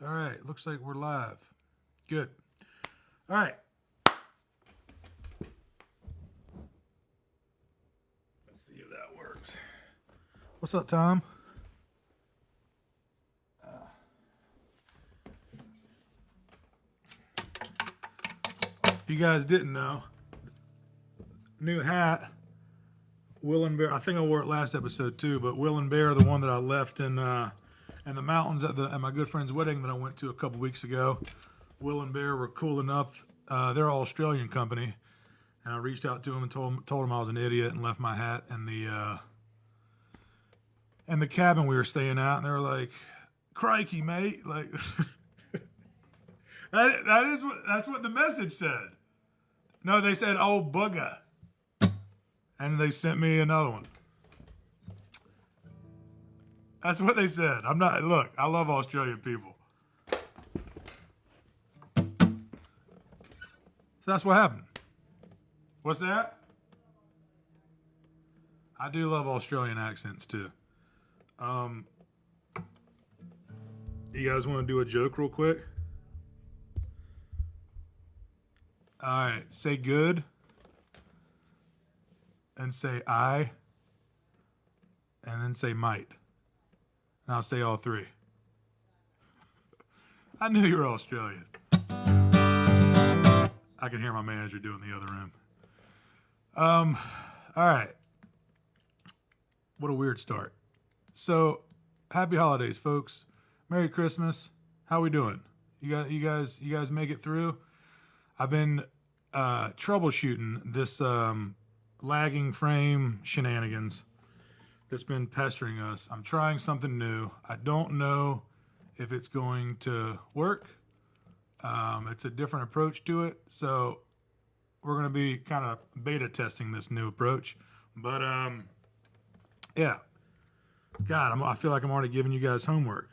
All right, looks like we're live. Good. All right. Let's see if that works. What's up, Tom? If you guys didn't know, new hat, Will and Bear. I think I wore it last episode too, but Will and Bear, the one that I left in the mountains at my good friend's wedding that I went to a couple weeks ago. Will and Bear were cool enough. They're an Australian company, and I reached out to them and told them I was an idiot and left my hat in the cabin we were staying at, and they were like, "Crikey, mate!" Like that's what the message said. No, they said, "Oh, bugger," and they sent me another one. That's what they said. Look, I love Australian people. So that's what happened. What's that? I do love Australian accents too. You guys want to do a joke real quick? All right, say good and say I and then say might. And I'll say all three. I knew you were Australian. I can hear my manager doing the other room. All right. What a weird start. So, happy holidays, folks. Merry Christmas. How we doing? You guys make it through? I've been troubleshooting this lagging frame shenanigans that's been pestering us. I'm trying something new. I don't know if it's going to work. It's a different approach to it, so we're going to be kind of beta testing this new approach. But yeah, God, I feel like I'm already giving you guys homework.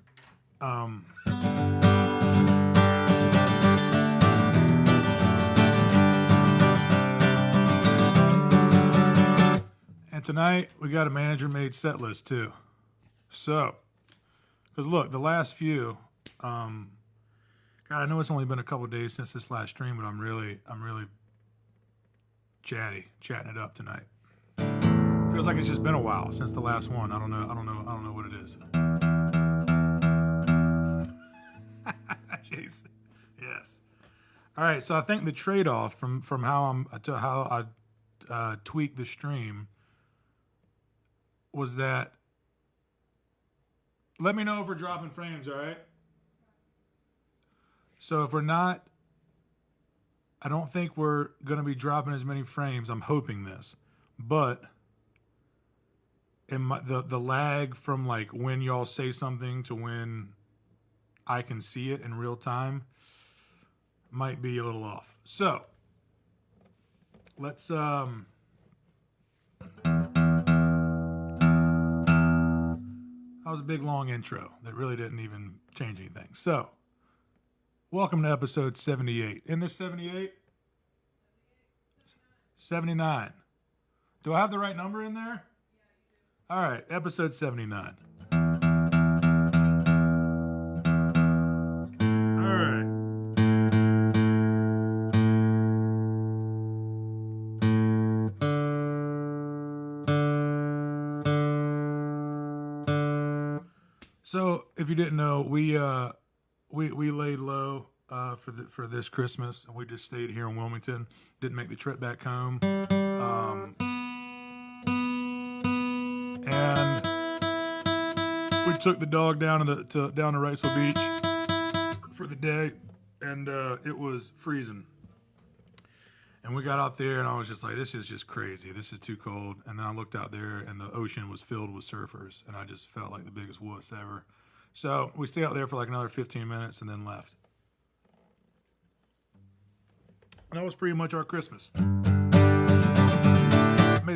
And tonight, we got a manager-made set list, too. So, because look, the last few, God, I know it's only been a couple of days since this last stream, but I'm really chatting it up tonight. Feels like it's just been a while since the last one. I don't know what it is. Jeez. Yes. All right, so I think the trade-off from how I tweak the stream was that, let me know if we're dropping frames, all right? So if we're not, I don't think we're going to be dropping as many frames. I'm hoping this. But the lag from like when y'all say something to when I can see it in real time might be a little off. So let's that was a big long intro that really didn't even change anything. So, welcome to episode 78. In this 78? 79. Do I have the right number in there? All right, episode 79. All right. So, if you didn't know, we laid low for this Christmas, and we just stayed here in Wilmington. Didn't make the trip back home, and we took the dog down to Wrightsville Beach for the day, and it was freezing. And we got out there, and I was just like, this is just crazy. This is too cold. And then I looked out there, and the ocean was filled with surfers, and I just felt like the biggest wuss ever. So we stayed out there for like another 15 minutes and then left. And that was pretty much our Christmas. Made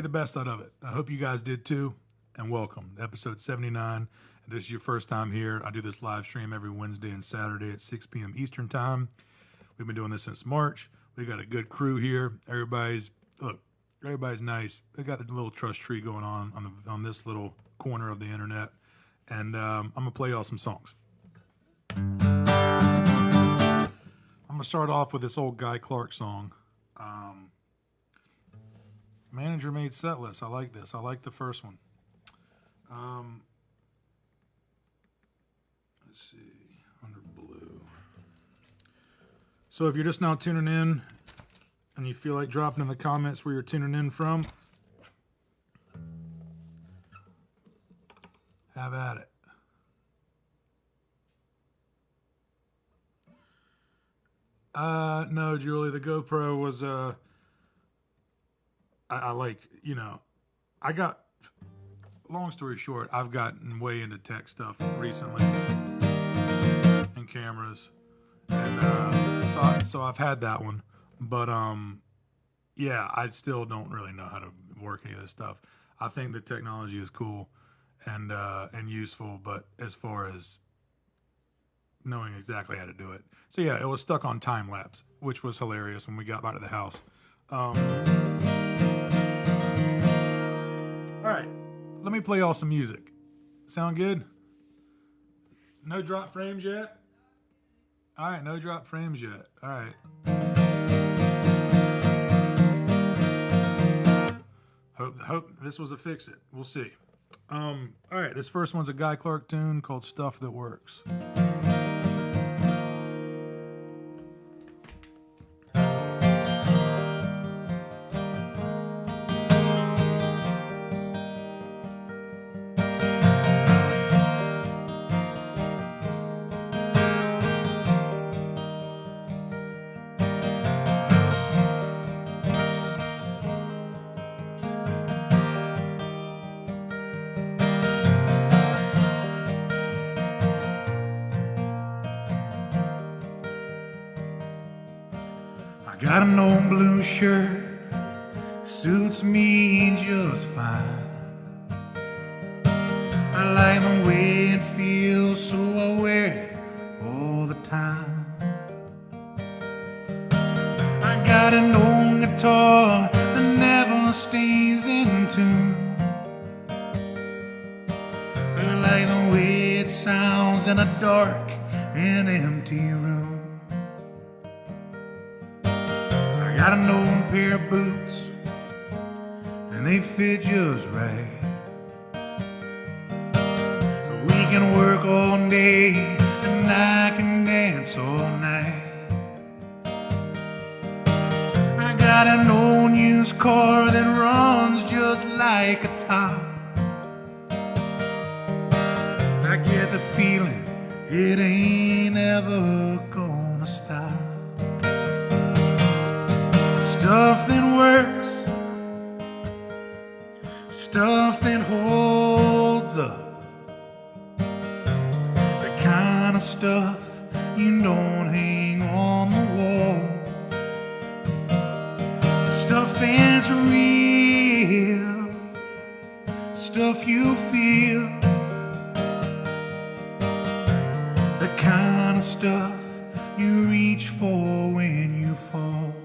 the best out of it. I hope you guys did too, and welcome to episode 79. If this is your first time here, I do this live stream every Wednesday and Saturday at 6 p.m. Eastern time. We've been doing this since March. We got a good crew here. Everybody's nice. They got the little trust tree going on this little corner of the internet. And I'm going to play y'all some songs. gonna start off with this old Guy Clark song. Manager made set list. I like this. I like the first one. Let's see, under blue. So if you're just now tuning in and you feel like dropping in the comments where you're tuning in from, have at it. No, Julie, the GoPro was, I like, you know, I got, long story short, I've gotten way into tech stuff recently and cameras. And, so I've had that one, but, yeah, I still don't really know how to work any of this stuff. I think the technology is cool and useful, but as far as knowing exactly how to do it. So yeah, it was stuck on time lapse, which was hilarious when we got back to the house. All right, let me play y'all some music. Sound good? No drop frames yet? All right, no drop frames yet. All right. Hope this was a fix it. We'll see. All right, this first one's a Guy Clark tune called Stuff That Works. Got an old blue shirt, suits me just fine. I like the way it feels, so I wear it all the time. I got an old guitar that never stays in tune. I like the way it sounds in a dark and empty room. Got an old pair of boots, and they fit just right. We can work all day, and I can dance all night. I got an old used car that runs just like a top. I get the feeling it ain't ever gonna stop. Stuff that works, stuff that holds up, the kind of stuff you don't hang on the wall, stuff that's real, stuff you feel, the kind of stuff you reach for when you fall.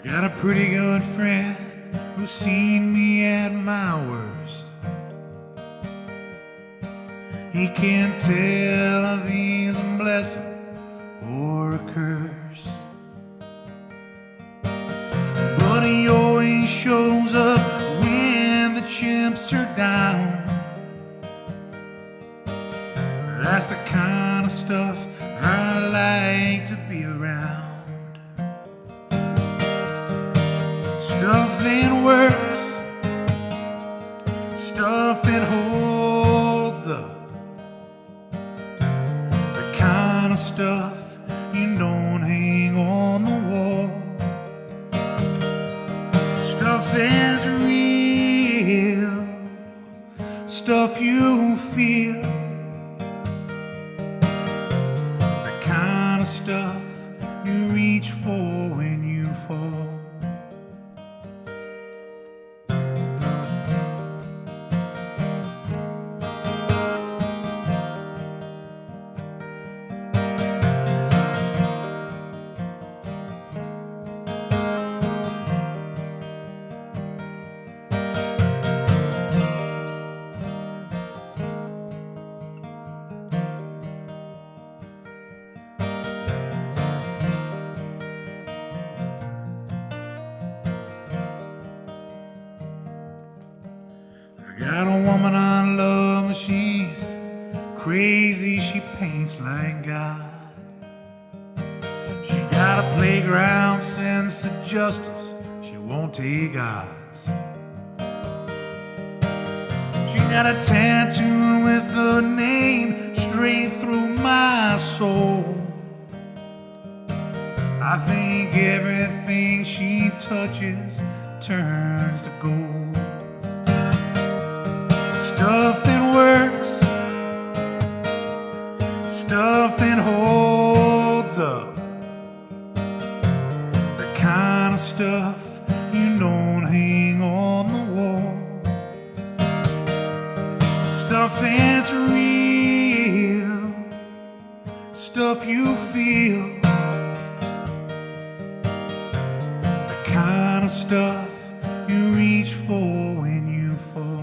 Got a pretty good friend who's seen me at my worst. He can't tell if he's a blessing or a curse, but he always shows up when the chips are down. That's the kind of stuff I like to be around. Stuff that works, stuff that holds up, the kind of stuff you don't hang on the wall, stuff that's real, stuff you feel, kind of stuff you reach for when you fall. Got a woman I love, she's crazy, she paints like God. She got a playground sense of justice, she won't take odds. She got a tattoo with her name straight through my soul. I think everything she touches turns to gold. Stuff that works, stuff that holds up, the kind of stuff you don't hang on the wall. Stuff that's real, stuff you feel, the kind of stuff you reach for when you fall.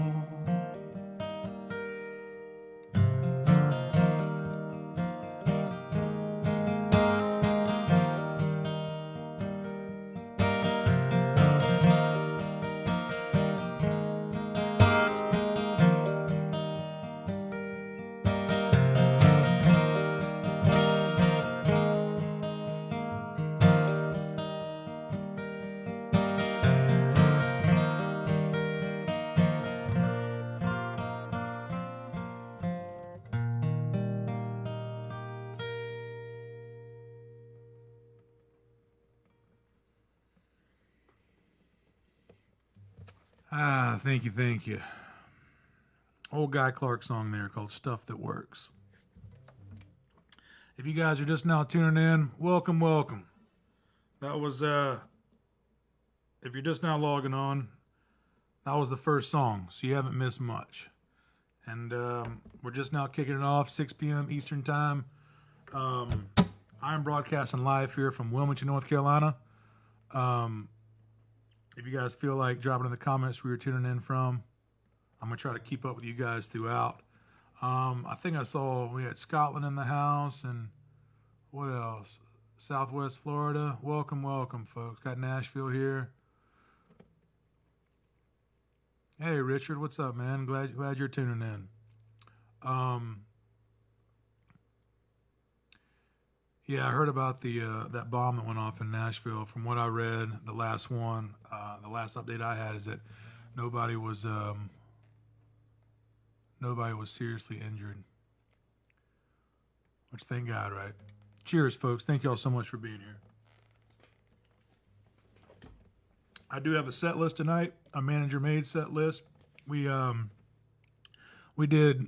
Thank you, thank you. Old Guy Clark song there called Stuff That Works. If you guys are just now tuning in, welcome, welcome. That was, if you're just now logging on, that was the first song, so you haven't missed much. And we're just now kicking it off, 6 p.m. Eastern Time. I'm broadcasting live here from Wilmington, North Carolina. If you guys feel like dropping in the comments where you're tuning in from, I'm going to try to keep up with you guys throughout. I think I saw we had Scotland in the house, and what else? Southwest Florida. Welcome, welcome, folks. Got Nashville here. Hey, Richard, what's up, man? Glad you're tuning in. Yeah, I heard about the that bomb that went off in Nashville. From what I read, the last one, the last update I had is that nobody was seriously injured. Which, thank God, right? Cheers, folks. Thank y'all so much for being here. I do have a set list tonight, a manager-made set list. We did.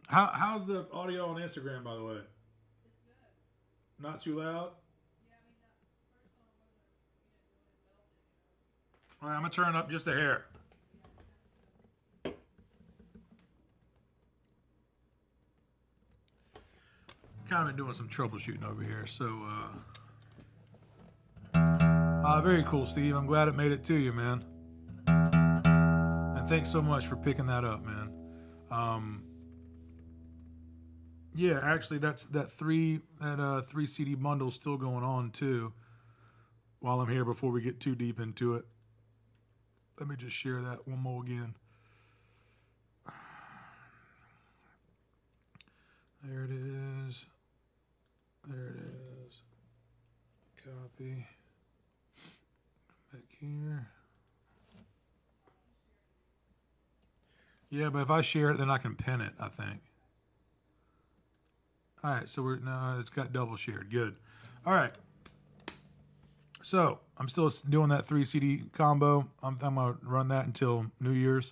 How's the audio on Instagram, by the way? Not too loud? All right, I'm going to turn it up just a hair. Kind of been doing some troubleshooting over here, so very cool, Steve. I'm glad it made it to you, man. And thanks so much for picking that up, man. Yeah, actually, that three CD bundle still going on too. While I'm here, before we get too deep into it, let me just share that one more again. There it is. There it is. Copy. Back here. Yeah, but if I share it, then I can pin it, I think. All right, so it's got double shared. Good. All right. So I'm still doing that 3 CD combo. I'm gonna run that until New Year's.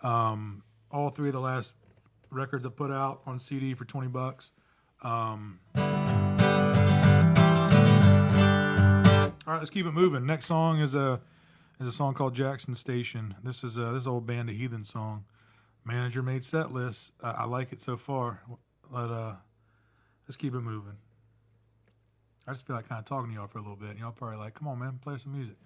All 3 of the last records I put out on CD for $20. All right, let's keep it moving. Next song is a song called Jackson Station. This is this old Band of Heathen song. Manager made set lists. I like it so far, but let's keep it moving. I just feel like kind of talking to y'all for a little bit. Y'all probably like, come on, man, play some music.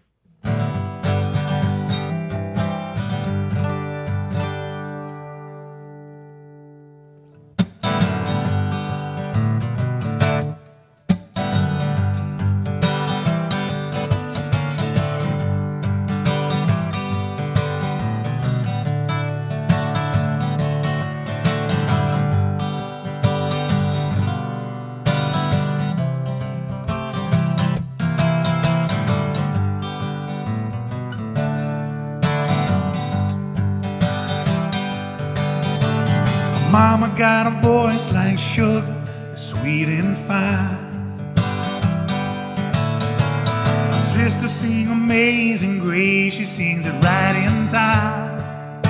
Mama got a voice like sugar, sweet and fine. My sister sings Amazing Grace, she sings it right in time.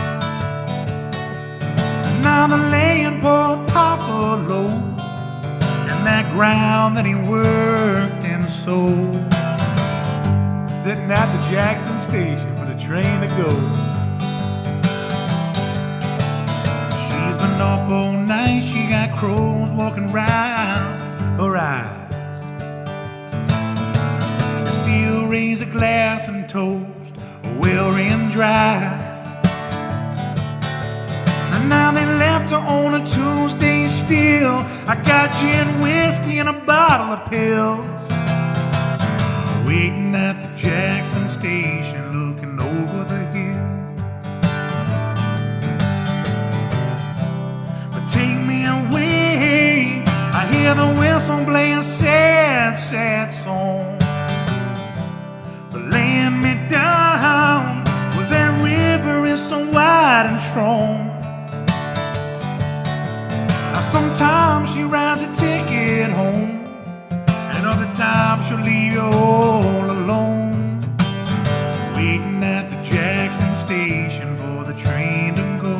And now they're laying poor Papa low in that ground that he worked and sold. Sitting at the Jackson Station for the train to go. Been up all night, she got crows walking round her eyes. Still raise a glass and toast, well and dry. And now they left her on a Tuesday still. I got gin, whiskey, and a bottle of pills, waiting at the Jackson Station, looking over the hill. Take me away, I hear the whistle play a sad, sad song. But laying me down where that river is so wide and strong. Now sometimes she rides a ticket home, and other times she'll leave you all alone, waiting at the Jackson Station for the train to go.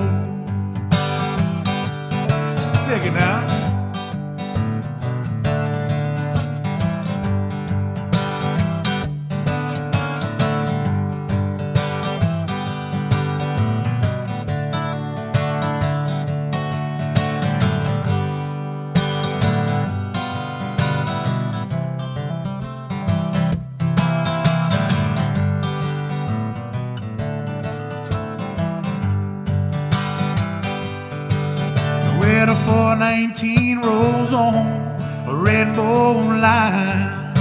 Dig it now. Where the 419 rolls on a red bull line,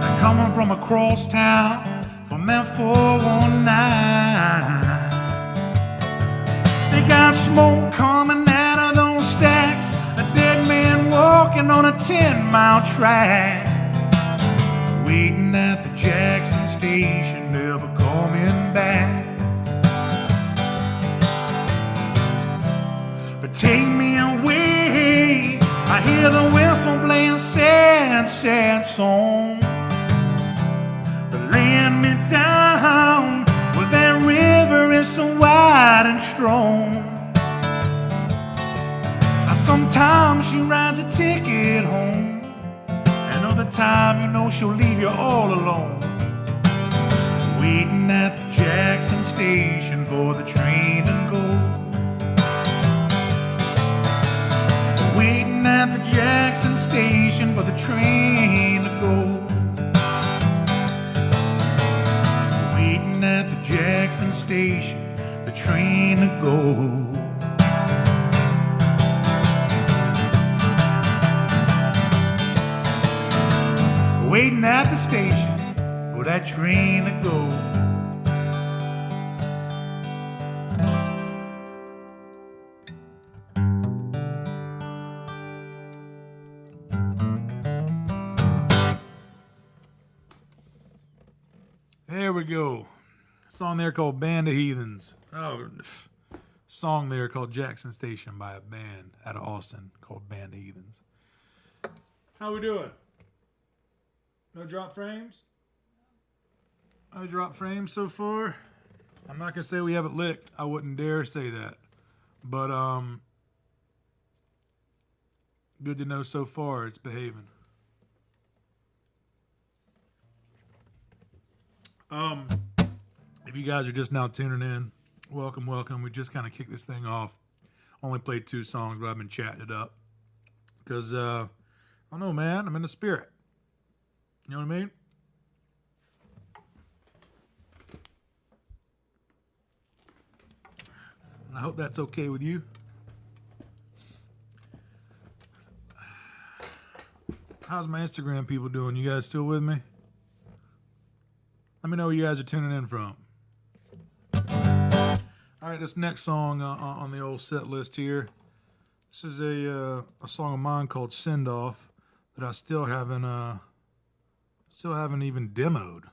they're coming from across town from that 419. They got smoke coming out of those stacks, a dead man walking on a 10-mile track, waiting at the Jackson Station, never coming back. But take me away, I hear the whistle playing a sad, sad song. But laying me down where that river is so wide and strong. Now sometimes she rides a ticket home, another time you know she'll leave you all alone, waiting at the Jackson Station for the train to go. Waiting at the Jackson Station for the train to go. Waiting at the Jackson Station, the train to go. Waiting at the station for that train to go. There we go. Song there called Band of Heathens. Oh, song there called Jackson Station by a band out of Austin called Band of Heathens. How we doing? No drop frames? No drop frames so far? I'm not gonna say we have it licked. I wouldn't dare say that. But good to know so far it's behaving. If you guys are just now tuning in, welcome. We just kind of kicked this thing off. Only played 2 songs, but I've been chatting it up because I don't know, man. I'm in the spirit. You know what I mean? And I hope that's okay with you. How's my Instagram people doing? You guys still with me? Let me know where you guys are tuning in from. All right, this next song on the old set list here. This is a song of mine called "Send Off" that I still haven't even demoed.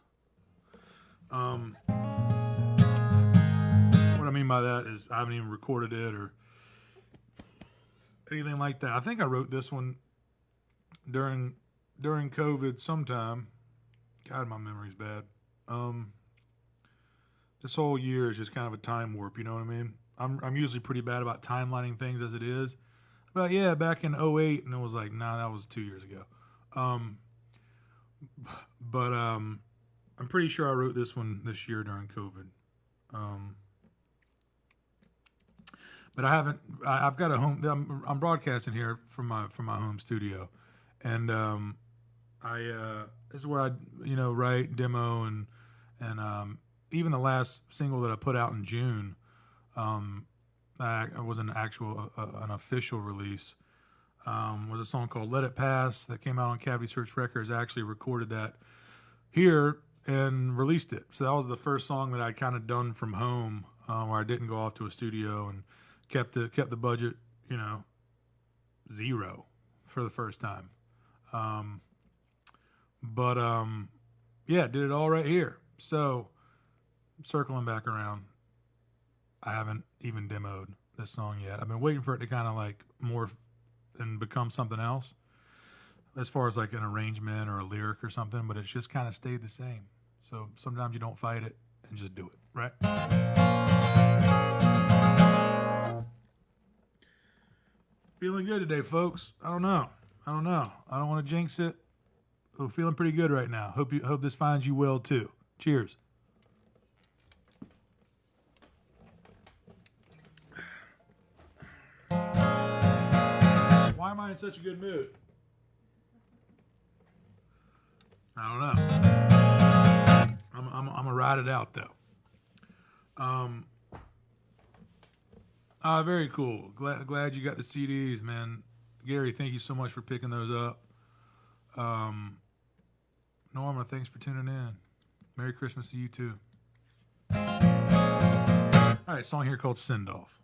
What I mean by that is I haven't even recorded it or anything like that. I think I wrote this one during COVID sometime. God, my memory's bad. This whole year is just kind of a time warp, you know what I mean? I'm usually pretty bad about timelining things as it is. But yeah, back in 2008, and it was like, nah, that was 2 years ago. I'm pretty sure I wrote this one this year during COVID. But I've got a home, I'm broadcasting here from my home studio. And this is where I, write, demo, and even the last single that I put out in June, was an official release. Was a song called "Let It Pass" that came out on Cavity Search Records. I actually recorded that here and released it. So that was the first song that I kind of done from home, where I didn't go off to a studio and kept the budget, zero for the first time. Yeah, did it all right here. So, circling back around, I haven't even demoed this song yet. I've been waiting for it to kind of like morph and become something else, as far as like an arrangement or a lyric or something, but it's just kind of stayed the same. So sometimes you don't fight it and just do it, right? Feeling good today, folks. I don't know. I don't want to jinx it. I'm feeling pretty good right now. Hope this finds you well too. Cheers. Why am I in such a good mood? I don't know. I'm gonna ride it out though. Very cool. Glad you got the CDs, man. Gary, thank you so much for picking those up. Norma, thanks for tuning in. Merry Christmas to you too. All right, song here called "Send Off."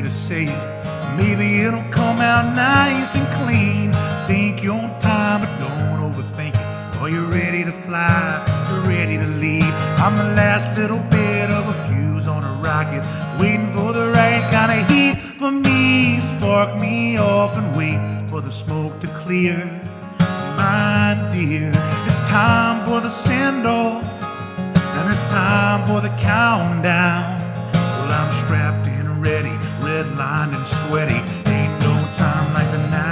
Say it. Maybe it'll come out nice and clean. Take your time, but don't overthink it. Are you ready to fly? You're ready to leave. I'm the last little bit of a fuse on a rocket, waiting for the right kind of heat for me. Spark me off and wait for the smoke to clear. My dear, it's time for the send-off, and it's time for the countdown. Well, I'm strapped in ready, redlined and sweaty. Ain't no time like the now.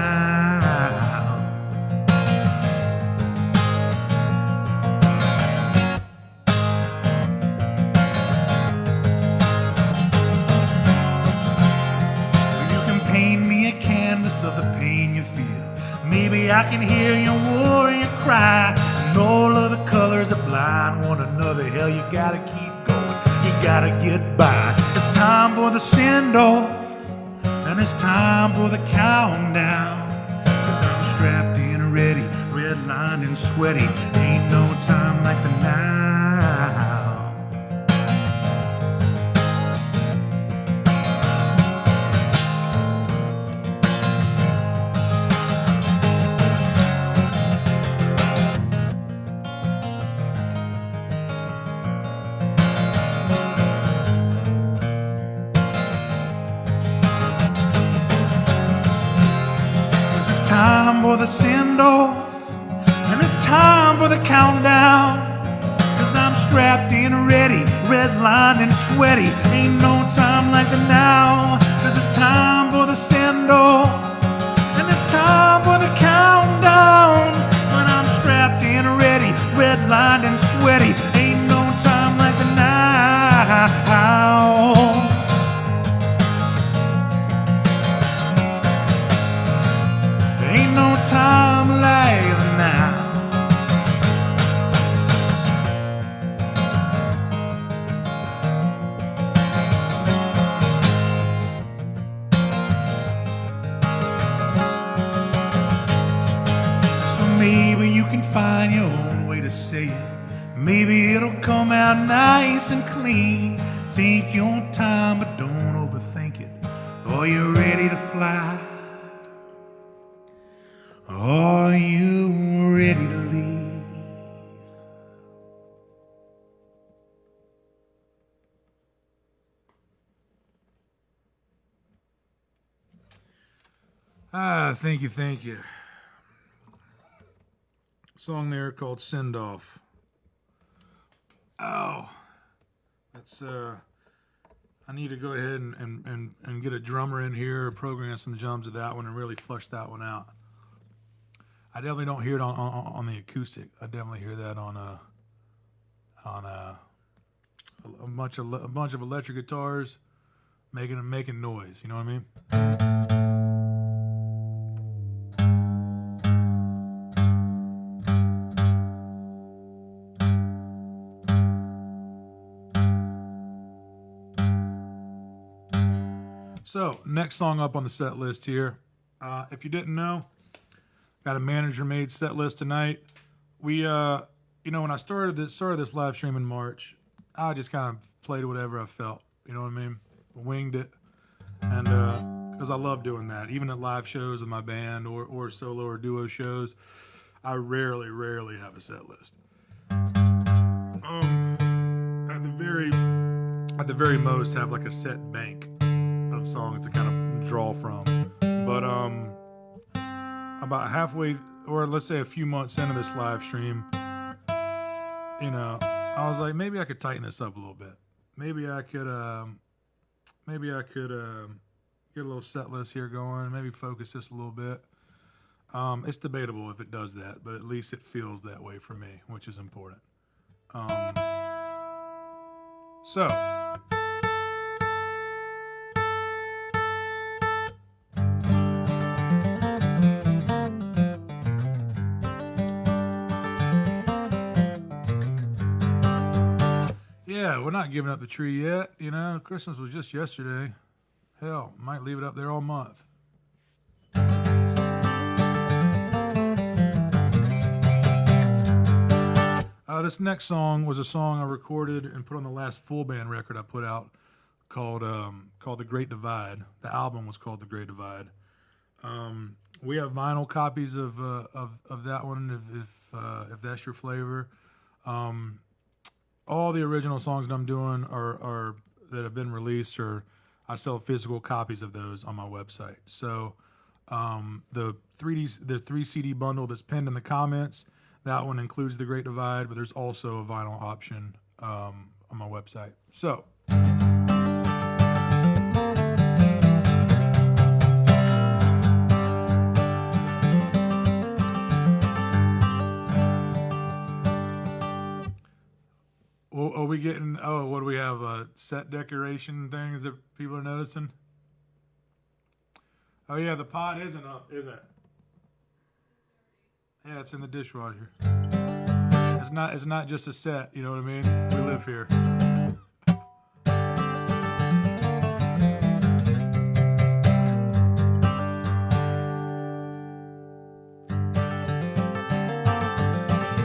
You can paint me a canvas of the pain you feel. Maybe I can hear your warrior cry. And all of the colors that blind one another. Hell, you gotta keep going. You gotta get by. It's time for the send-off, and it's time for the countdown. 'Cause I'm strapped in ready, redlined and sweaty. Ain't no time like the now. time for the send-off, and it's time for the countdown. Cause I'm strapped in ready, redlined and sweaty. Ain't no time like the now. Cause it's time for the send-off, and it's time for the countdown. When I'm strapped in ready, redlined and sweaty. Ain't no time like the now. Ain't no time like the now. So maybe you can find your own way to say it. Maybe it'll come out nice and clean. Take your time, but don't overthink it. Are you ready to fly? Are you ready to leave? Thank you, thank you. Song there called Send Off. Oh, that's I need to go ahead and get a drummer in here, program some drums of that one, and really flush that one out. I definitely don't hear it on the acoustic. I definitely hear that on a bunch of electric guitars making noise. You know what I mean? So, next song up on the set list here. If you didn't know, got a manager-made set list tonight. We, when I started this live stream in March, I just kind of played whatever I felt. You know what I mean? Winged it, and because I love doing that, even at live shows with my band or solo or duo shows, I rarely have a set list. At the very most, have like a set bank of songs to kind of draw from. But about halfway, or let's say a few months into this live stream, I was like, maybe I could tighten this up a little bit. Maybe I could get a little set list here going. Maybe focus this a little bit. It's debatable if it does that, but at least it feels that way for me, which is important. So. Yeah, we're not giving up the tree yet. Christmas was just yesterday. Hell, might leave it up there all month. This next song was a song I recorded and put on the last full band record I put out called The Great Divide. The album was called The Great Divide. We have vinyl copies of that one if that's your flavor. All the original songs that I'm doing are that have been released, or I sell physical copies of those on my website. So the 3 CD bundle that's pinned in the comments, that one includes The Great Divide, but there's also a vinyl option on my website. So. Are we getting, what do we have, set decoration things that people are noticing? Oh yeah, the pot isn't up, is it? Yeah, it's in the dishwasher. It's not just a set, you know what I mean? We live here.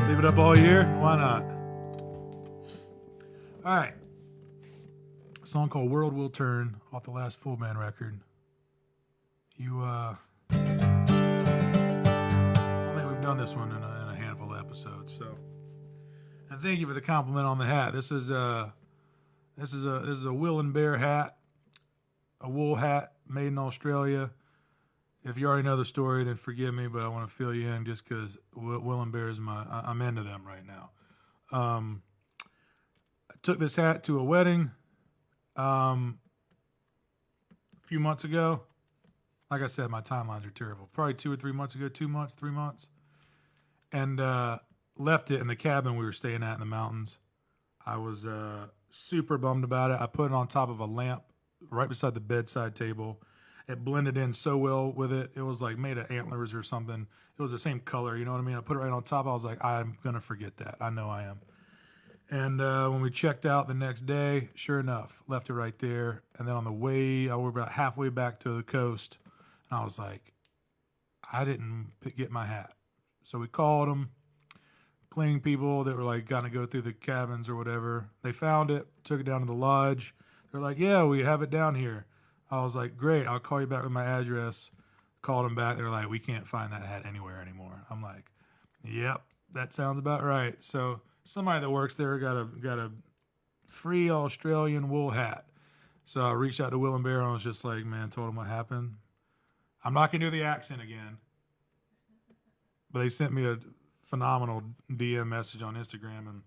Leave it up all year? Why not? All right, a song called World Will Turn off the last full band record. I think we've done this one in a handful of episodes. So, and thank you for the compliment on the hat. This is a Will and Bear hat, a wool hat made in Australia. If you already know the story, then forgive me, but I want to fill you in just because Will and Bear is I'm into them right now. I took this hat to a wedding a few months ago. Like I said, my timelines are terrible. Probably 2 or 3 months ago, 2 months, 3 months. And left it in the cabin we were staying at in the mountains. I was super bummed about it. I put it on top of a lamp right beside the bedside table. It blended in so well with it. It was like made of antlers or something. It was the same color, you know what I mean? I put it right on top. I was like, I'm going to forget that. I know I am. And when we checked out the next day, sure enough, left it right there. And then on the way, I was about halfway back to the coast. And I was like, I didn't get my hat. So we called them, cleaning people that were like going to go through the cabins or whatever. They found it, took it down to the lodge. They're like, yeah, we have it down here. I was like, great, I'll call you back with my address. Called them back. They're like, we can't find that hat anywhere anymore. I'm like, yep, that sounds about right. So somebody that works there got a free Australian wool hat. So I reached out to Will and Bear and I was just like, man, told him what happened. I'm not going to do the accent again. But they sent me a phenomenal DM message on Instagram and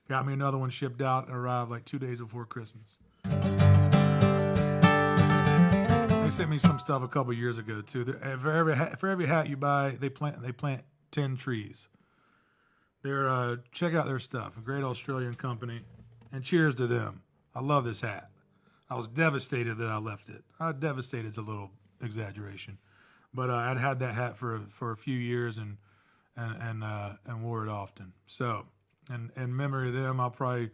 got me another one shipped out and arrived like 2 days before Christmas. They sent me some stuff a couple years ago too. For every hat you buy, they plant 10 trees. Check out their stuff. A great Australian company, and cheers to them. I love this hat. I was devastated that I left it. Devastated is a little exaggeration, but I'd had that hat for a few years and wore it often. So, in memory of them, I'll probably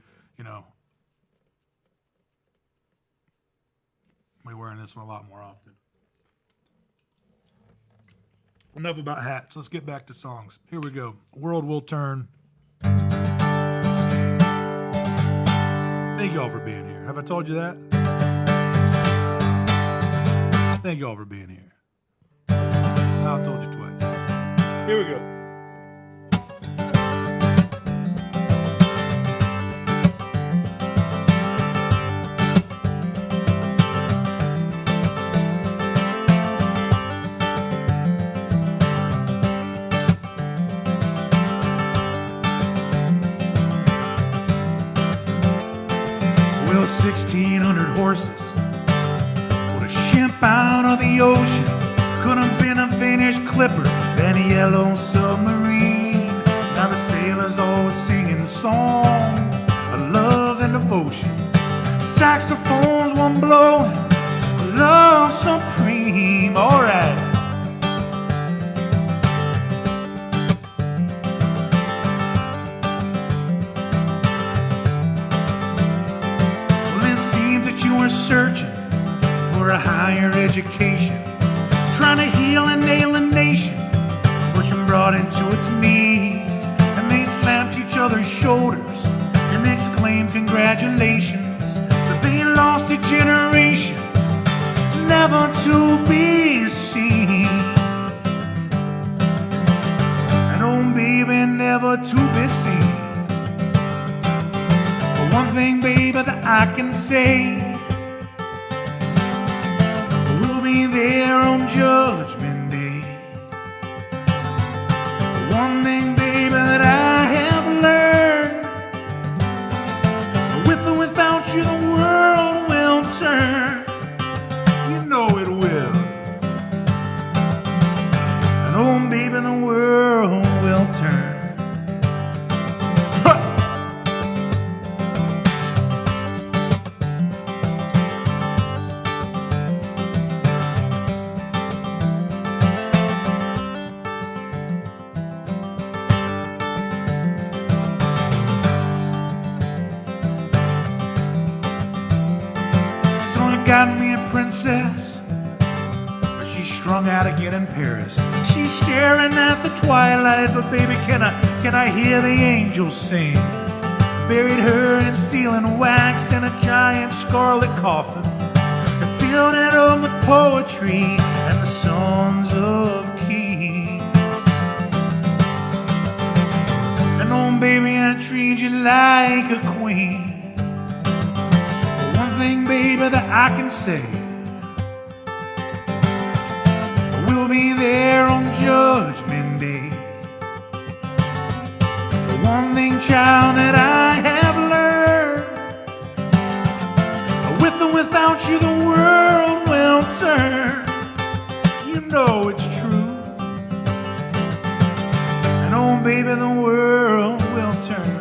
be wearing this one a lot more often. Enough about hats. Let's get back to songs. Here we go. World Will Turn. Thank y'all for being here. Have I told you that? Thank y'all for being here. I told you twice. Here we go. Well, 1,600 horses pulled a ship out of the ocean. Could have been a Finnish clipper than a yellow submarine. Now the sailors always singing songs of love and devotion. Saxophones one blowing, love supreme. Alright. Were searching for a higher education, trying to heal an alien nation, pushing broad into its knees, and they slapped each other's shoulders and exclaimed congratulations, but they lost a generation never to be seen, an old baby never to be seen. But one thing, baby, that I can say, there on Judgment Day. One thing, baby, that I have learned, with or without you, the world will turn. You know it will. And oh, baby, the world will turn. Got me a princess, but she's strung out again in Paris. She's staring at the twilight, but baby, can I hear the angels sing? Buried her in sealing wax in a giant scarlet coffin, and filled it up with poetry and the songs of kings. And oh, baby, I treat you like a queen. One thing, baby, that I can say, We'll be there on Judgment Day. The one thing, child, that I have learned, with or without you, the world will turn. You know it's true. And oh, baby, the world will turn.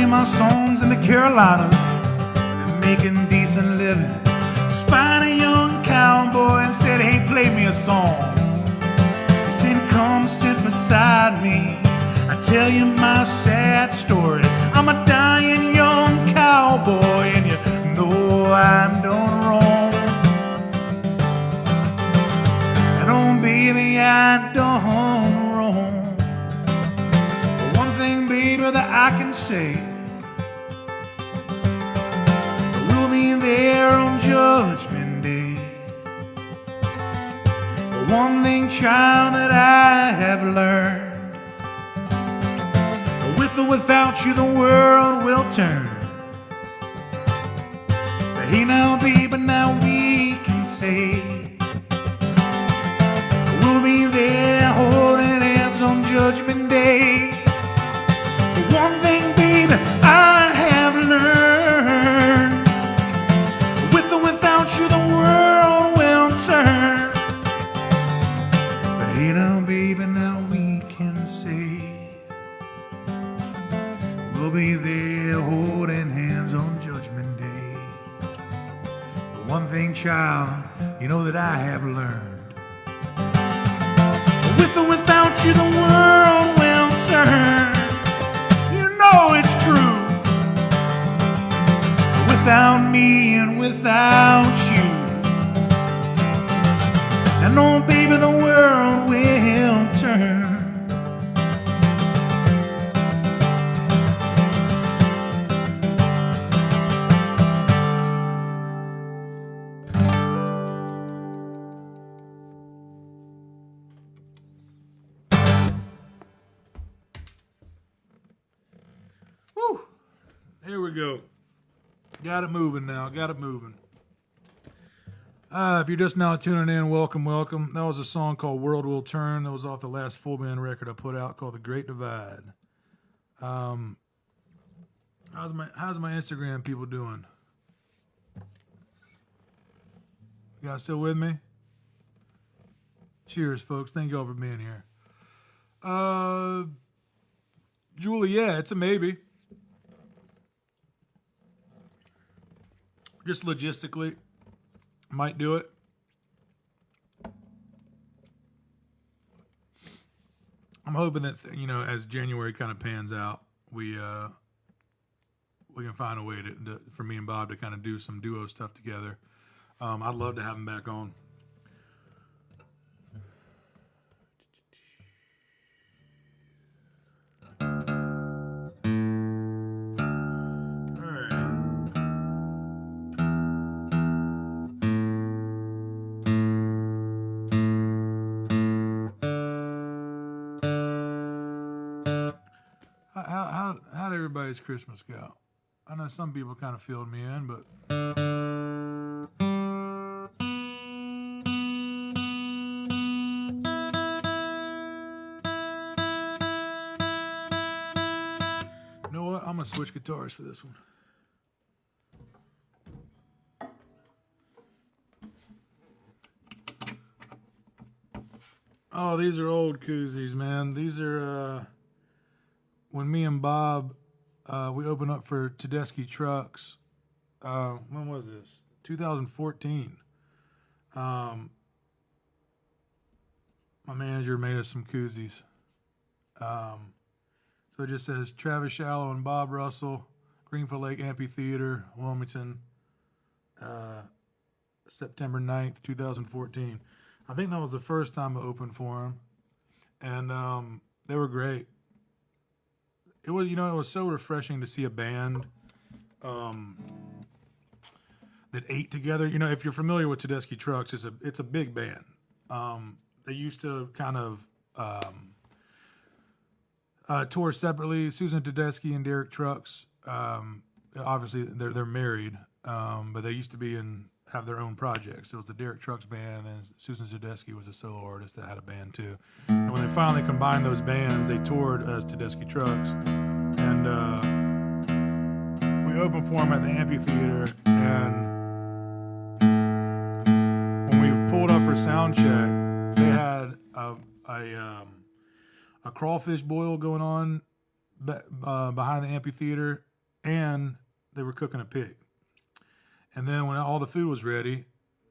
My songs in the Carolinas and making decent living. Spied a young cowboy and said, hey, play me a song. He said, come sit beside me, I tell you my sad story. I'm a dying young cowboy and you know I'm done wrong. And oh baby, I done wrong. But one thing, baby, that I can say, there on Judgment Day. The one thing, child, that I have learned, with or without you, the world will turn. But hey now, baby, now we can say we'll be there holding hands on Judgment Day. The one thing, baby, I have learned, you, the world will turn. But hey now, baby, now we can say we'll be there holding hands on Judgment Day. But one thing, child, you know that I have learned, with or without you, the world will turn. You know it's true. Without me and without you, and oh baby, the world will turn. Woo! Here we go. Got it moving now. Got it moving. If you're just now tuning in, welcome, welcome. That was a song called World Will Turn. That was off the last full band record I put out called The Great Divide. How's my Instagram people doing? You guys still with me? Cheers, folks. Thank you all for being here. Julie, yeah, it's a maybe. Just logistically, might do it. I'm hoping that, as January kind of pans out, we can find a way to for me and Bob to kind of do some duo stuff together. I'd love to have him back on. All right. how'd everybody's Christmas go? I know some people kind of filled me in, but you know what? I'm gonna switch guitars for this one. Oh, these are old koozies, man. These are when me and Bob we opened up for Tedeschi Trucks. When was this? 2014. My manager made us some koozies. So it just says Travis Shallow and Bob Russell, Greenfield Lake Amphitheater, Wilmington, September 9th, 2014. I think that was the first time I opened for them, and they were great. It was, it was so refreshing to see a band that ate together. You know, if you're familiar with Tedeschi Trucks, it's a big band. They used to kind of tour separately. Susan Tedeschi and Derek Trucks. Obviously, they're married, but they used to have their own projects. It was the Derek Trucks band, and then Susan Tedeschi was a solo artist that had a band too. And when they finally combined those bands, they toured as Tedeschi Trucks, and we opened for them at the amphitheater. And when we pulled up for sound check, they had a crawfish boil going on behind the amphitheater, and they were cooking a pig. And then when all the food was ready,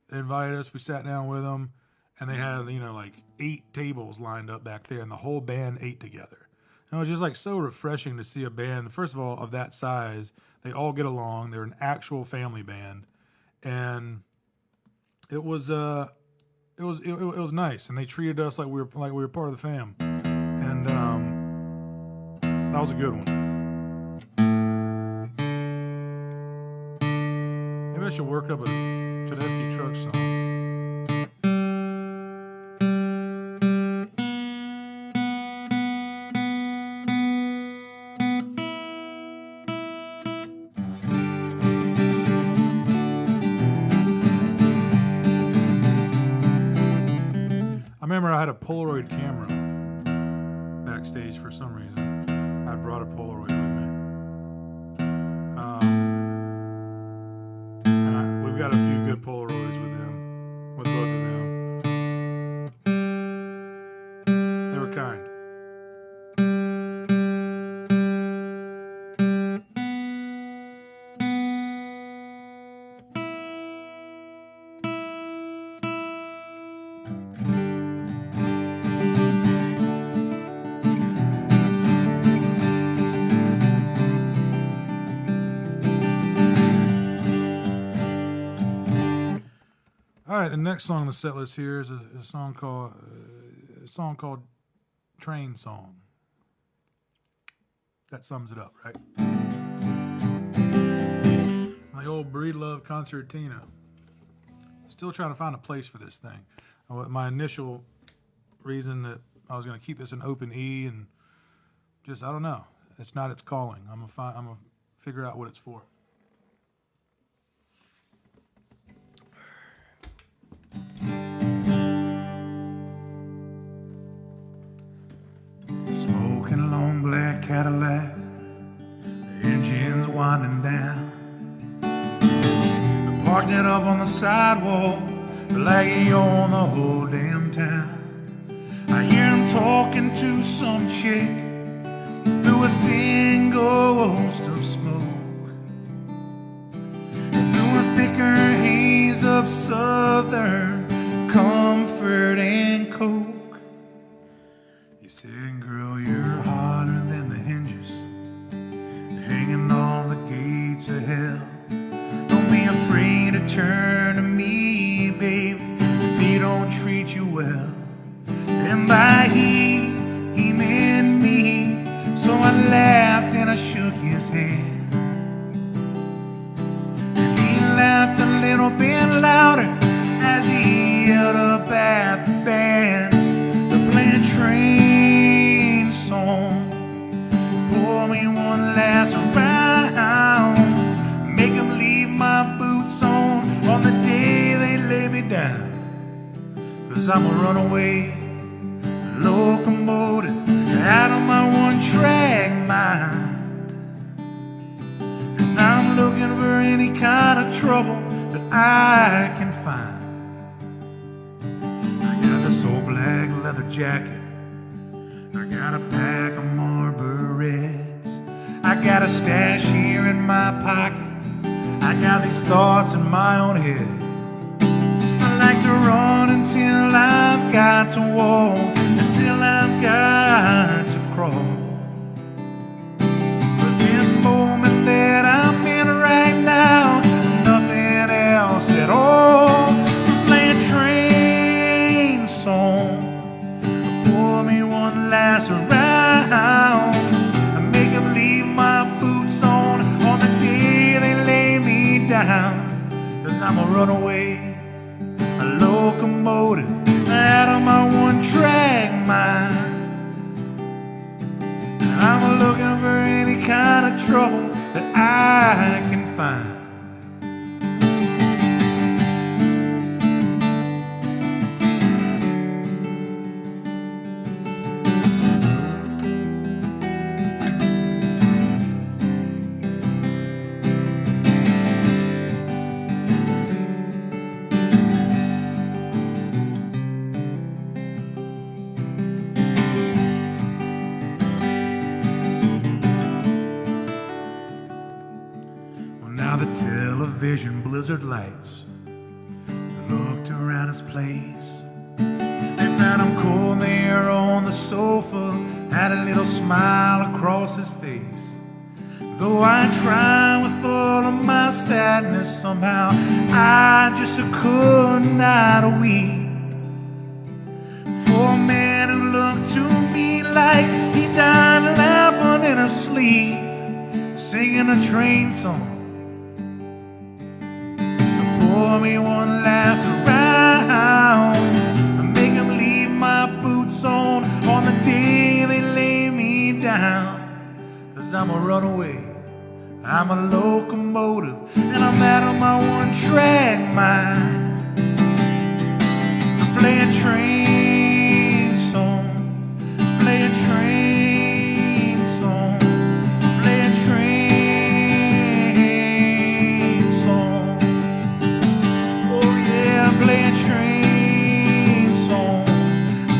they invited us. We sat down with them, and they had, like 8 tables lined up back there, and the whole band ate together. And it was just like so refreshing to see a band, first of all, of that size. They all get along. They're an actual family band, and it was nice. And they treated us like we were part of the fam, and that was a good one. Maybe I should work up a Tedeschi Trucks song. I remember I had a Polaroid camera backstage for some reason. I brought a Polaroid with me. We've got a few good Polaroids with both of them. They were kind. All right, the next song on the set list here is a song called Train Song. That sums it up, right? My old Breedlove concertina. Still trying to find a place for this thing. My initial reason that I was going to keep this an open E, and just, I don't know. It's not its calling. I'm gonna figure out what it's for. Smoking a long black Cadillac, the engine's winding down. We parked it up on the sidewalk, like he owned the whole damn town. I hear him talking to some chick through a thin ghost of smoke, through a thicker haze of southern comfort and coke. He said, girl, you're hotter than the hinges hanging on the gates of hell. Don't be afraid to turn to me, baby, if he don't treat you well. And by he meant me, so I laughed and I shook his hand. And he laughed a little bit louder as he yelled up at the band. They're playing Train Song. Pour me one last last around. Make them leave my boots on the day they lay me down. 'Cause I'm a runaway locomotive out of my one-track mind. And I'm looking for any kind of trouble that I can find. I got this old black leather jacket, I got a pack of Marlboro Reds, I got a stash here in my pocket, I got these thoughts in my own head. I like to run until I've got to walk, until I've got to crawl. But this moment that I'm in right now, nothing else at all. So play a train song, pour me one last round, and make them leave my boots on the day they lay me down. 'Cause I'm a runaway, a locomotive out of my one-track mind. And I'm looking for any kind of trouble that I can find. Television blizzard lights looked around his place. They found him cold there on the sofa, had a little smile across his face. Though I tried with all of my sadness, somehow I just could not weep for a man who looked to me like he died laughing in his sleep, singing a train song. Pour me one last round, and make them leave my boots on the day they lay me down. 'Cause I'm a runaway, I'm a locomotive, and I'm out of my one-track mind. So play a train song, play a train song, play a train. Play a train song,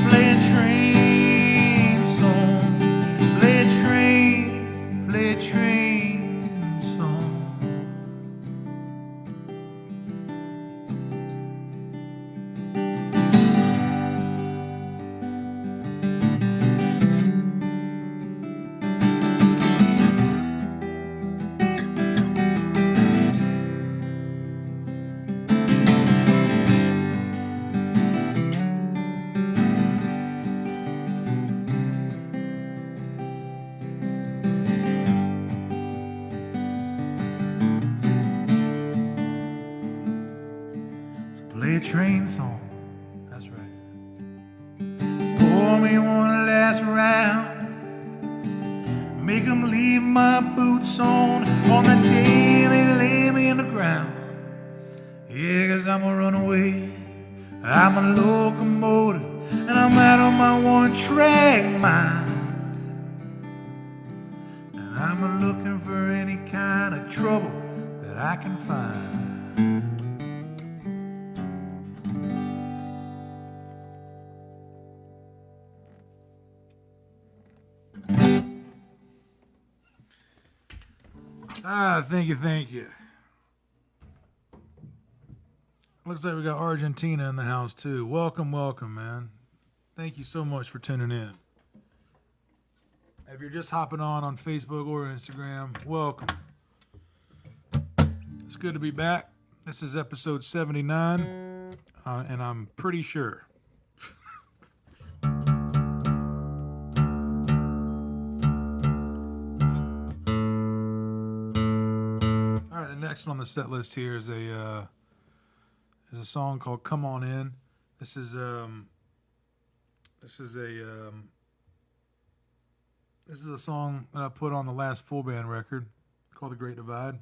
play a train song, play a train song. Play a train song, that's right. Pour me one last round, make them leave my boots on the day they lay me in the ground. Yeah, 'cause I'm a runaway, I'm a locomotive, and I'm out of my one-track mind. And I'm looking for any kind of trouble that I can find. Thank you. Looks like we got Argentina in the house too. Welcome, man. Thank you so much for tuning in. If you're just hopping on Facebook or Instagram, welcome. It's good to be back. This is episode 79, and I'm pretty sure. All right, the next one on the set list here is a song called "Come On In." This is a This is a song that I put on the last full band record called The Great Divide.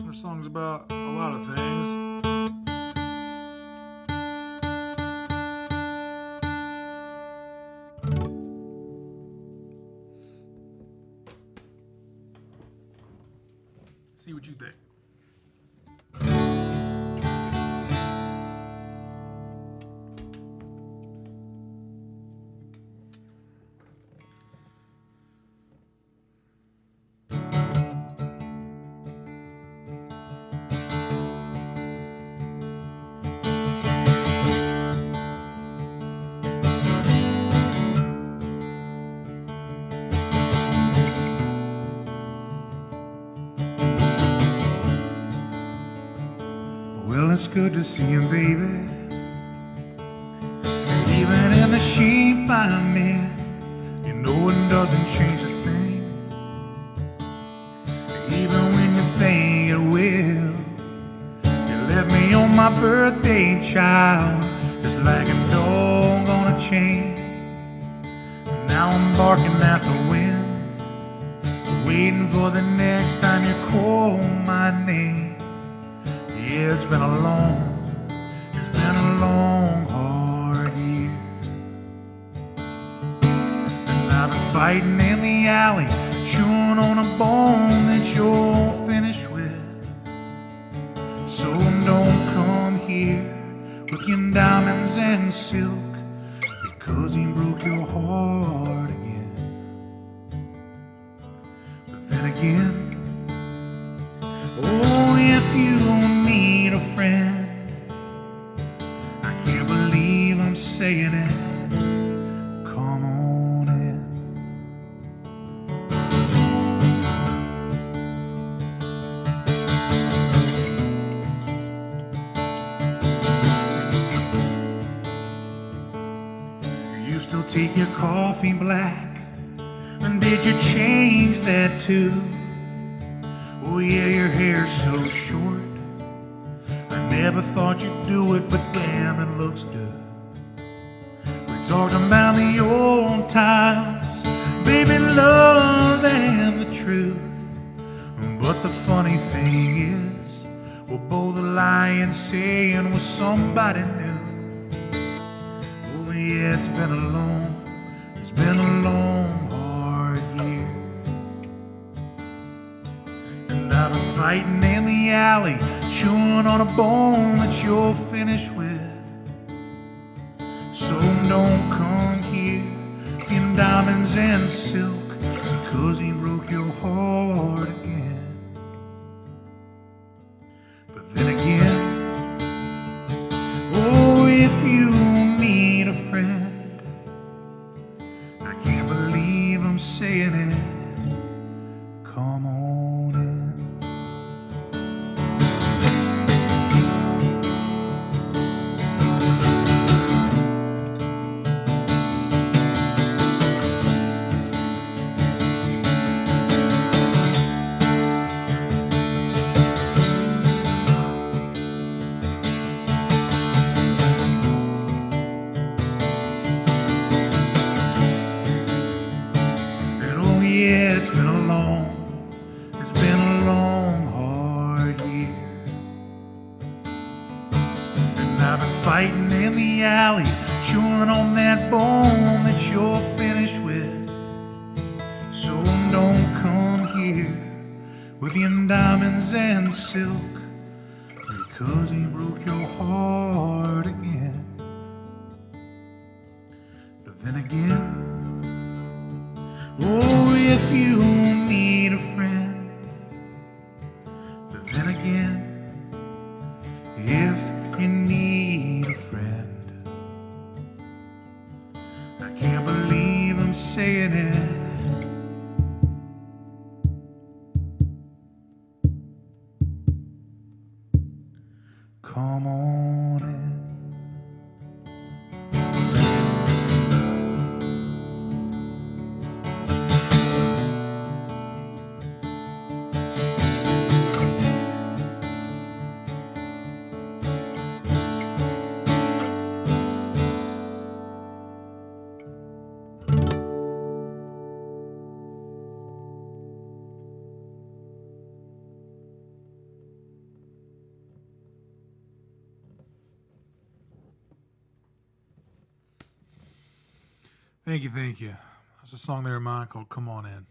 There's songs about a lot of things. See what you think. Well, it's good to see you, baby. Even in the shape I'm in, you know it doesn't change a thing. Even when you think it will, you left me on my birthday, child, just like a dog on a chain. Now I'm barking at the wind, waiting for the next time you call my name. Yeah, it's been a long, hard year. And I've been fighting in the alley, chewing on a bone that you're finished with. So don't come here with your diamonds and silk, because he broke your heart again. But then again, oh, if you need a friend, I can't believe I'm saying it, come on in. You still take your coffee black, and did you change that too? Oh yeah, your hair's so short, I never thought you'd do it, but damn, it looks good. We talked about the old times, baby, love and the truth. But the funny thing is, we're both lying, saying we're somebody new. Oh yeah, it's been a long, hard year. And I've been fighting in the alley, chewing on a bone that you're finished with. So don't come here in diamonds and silk, because he broke your heart again. But then again, oh, if you need a friend, I can't believe I'm saying it, come on in. Yeah, it's been a long, hard year. And I've been fighting in the alley, chewing on that bone that you're finished with. So don't come here with your diamonds and silk, because he broke your heart again. But then again, oh, if you need a friend. But then again, if you need a friend, I can't believe I'm saying it, come on in. Thank you, thank you. That's a song there of mine called Come On In.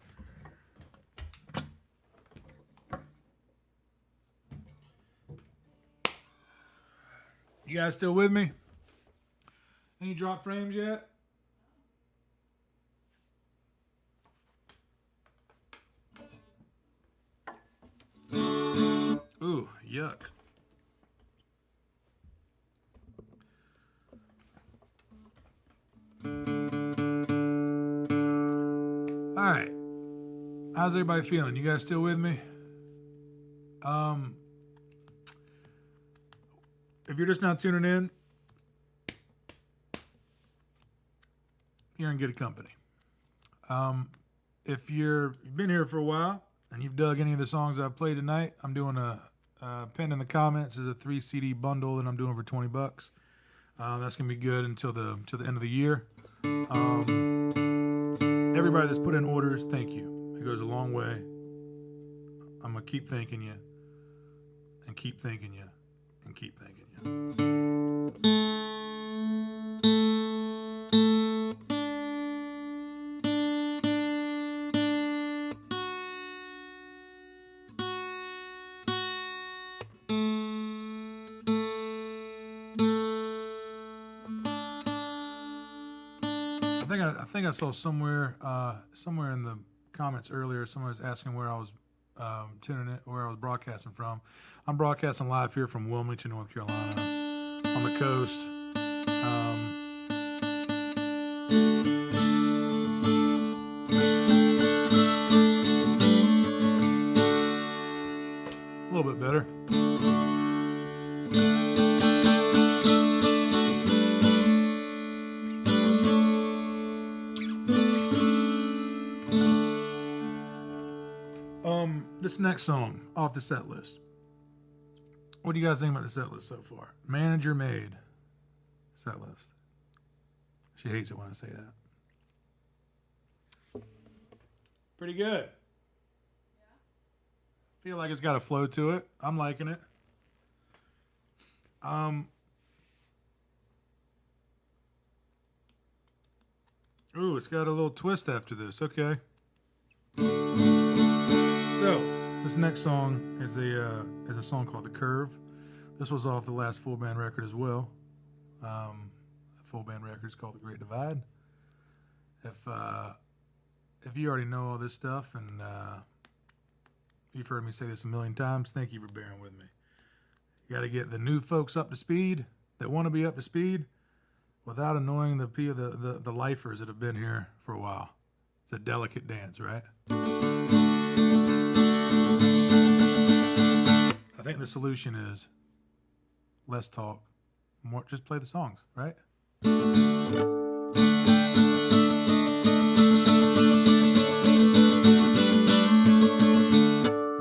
You guys still with me? Any drop frames yet? Ooh, yuck. All right. How's everybody feeling? You guys still with me? If you're just not tuning in, you're in good company. If you've been here for a while and you've dug any of the songs I've played tonight, I'm doing a pinned in the comments is a 3 CD bundle that I'm doing for $20. That's gonna be good until the end of the year. Everybody that's put in orders, thank you. It goes a long way. I'm gonna keep thanking you, and keep thanking you, and keep thanking you. I think I saw somewhere in the comments earlier, someone was asking where I was tuning in, where I was broadcasting from. I'm broadcasting live here from Wilmington, North Carolina, on the coast. A little bit better. This next song off the set list. What do you guys think about the set list so far? Manager made set list. She hates it when I say that. Pretty good. I feel like it's got a flow to it. I'm liking it. Ooh, it's got a little twist after this. Okay. So, this next song is a song called The Curve. This was off the last full band record as well. The full band record is called The Great Divide. If you already know all this stuff and you've heard me say this a million times, thank you for bearing with me. You got to get the new folks up to speed that want to be up to speed without annoying the lifers that have been here for a while. It's a delicate dance, right? I think the solution is less talk, more just play the songs, right? But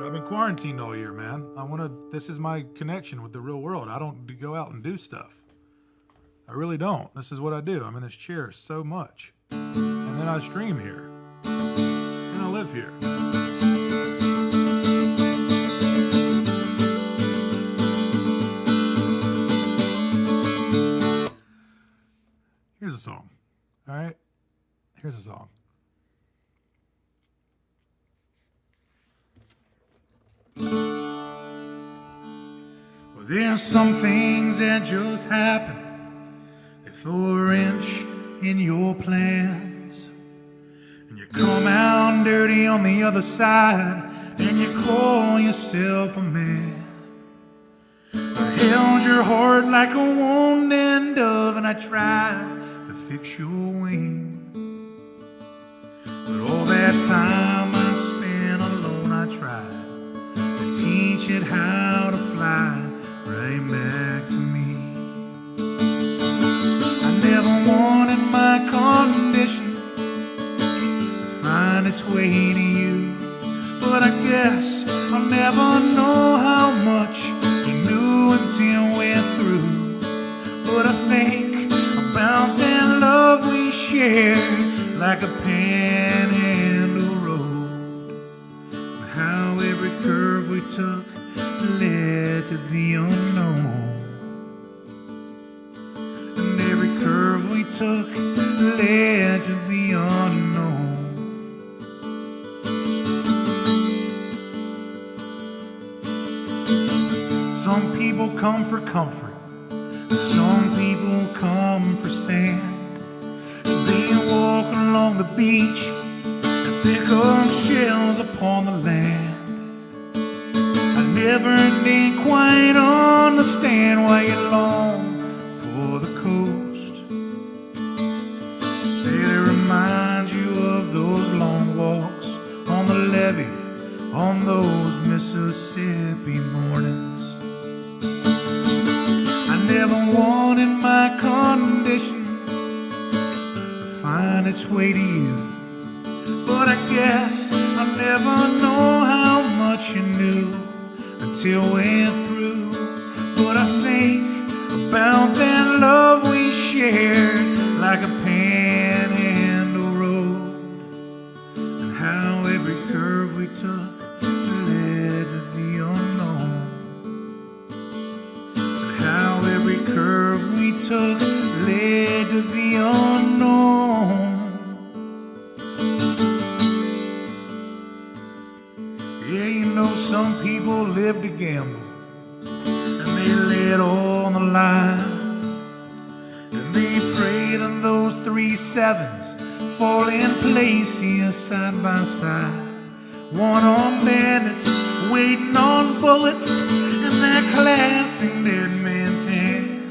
I've been quarantined all year, man. This is my connection with the real world. I don't go out and do stuff. I really don't. This is what I do. I'm in this chair so much. And then I stream here. And I live here. Here's a song. All right? Here's a song. Well, there's some things that just happen. They throw a wrench in your plans. And you come out dirty on the other side. And you call yourself a man. I held your heart like a wounded dove. And I tried to fix your wing. But all that time I spent alone, I tried to teach it how to fly right back to me. I never wanted my condition to find its way to you, but I guess I'll never know how much you knew until we're through. But I think about that love we shared like a panhandle road, and how every curve we took led to the unknown, and every curve we took led to Some people come for comfort, some people come for sand. They walk along the beach and pick up shells upon the land. I never did quite understand why you long for the coast. Say it reminds you of those long walks on the levee on those Mississippi mornings. I never wanted my condition to find its way to you, but I guess I'll never know how much you knew until we're through. But I think about that love we shared like a panhandle road, and how every curve we took led to the unknown, and how every curve we took led to the unknown. Yeah, you know, some people live to gamble, and they lay it all on the line, and they pray that those 3 sevens fall in place here side by side. One on bandits waiting on bullets in that classic dead man's hand.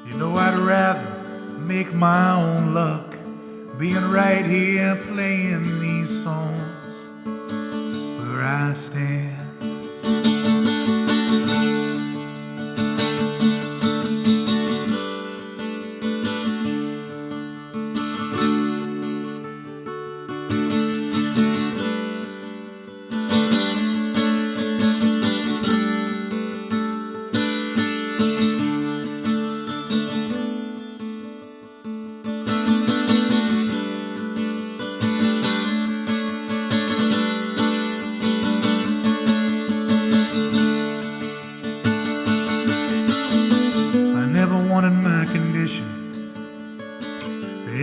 You know, I'd rather make my own luck being right here playing these songs where I stand.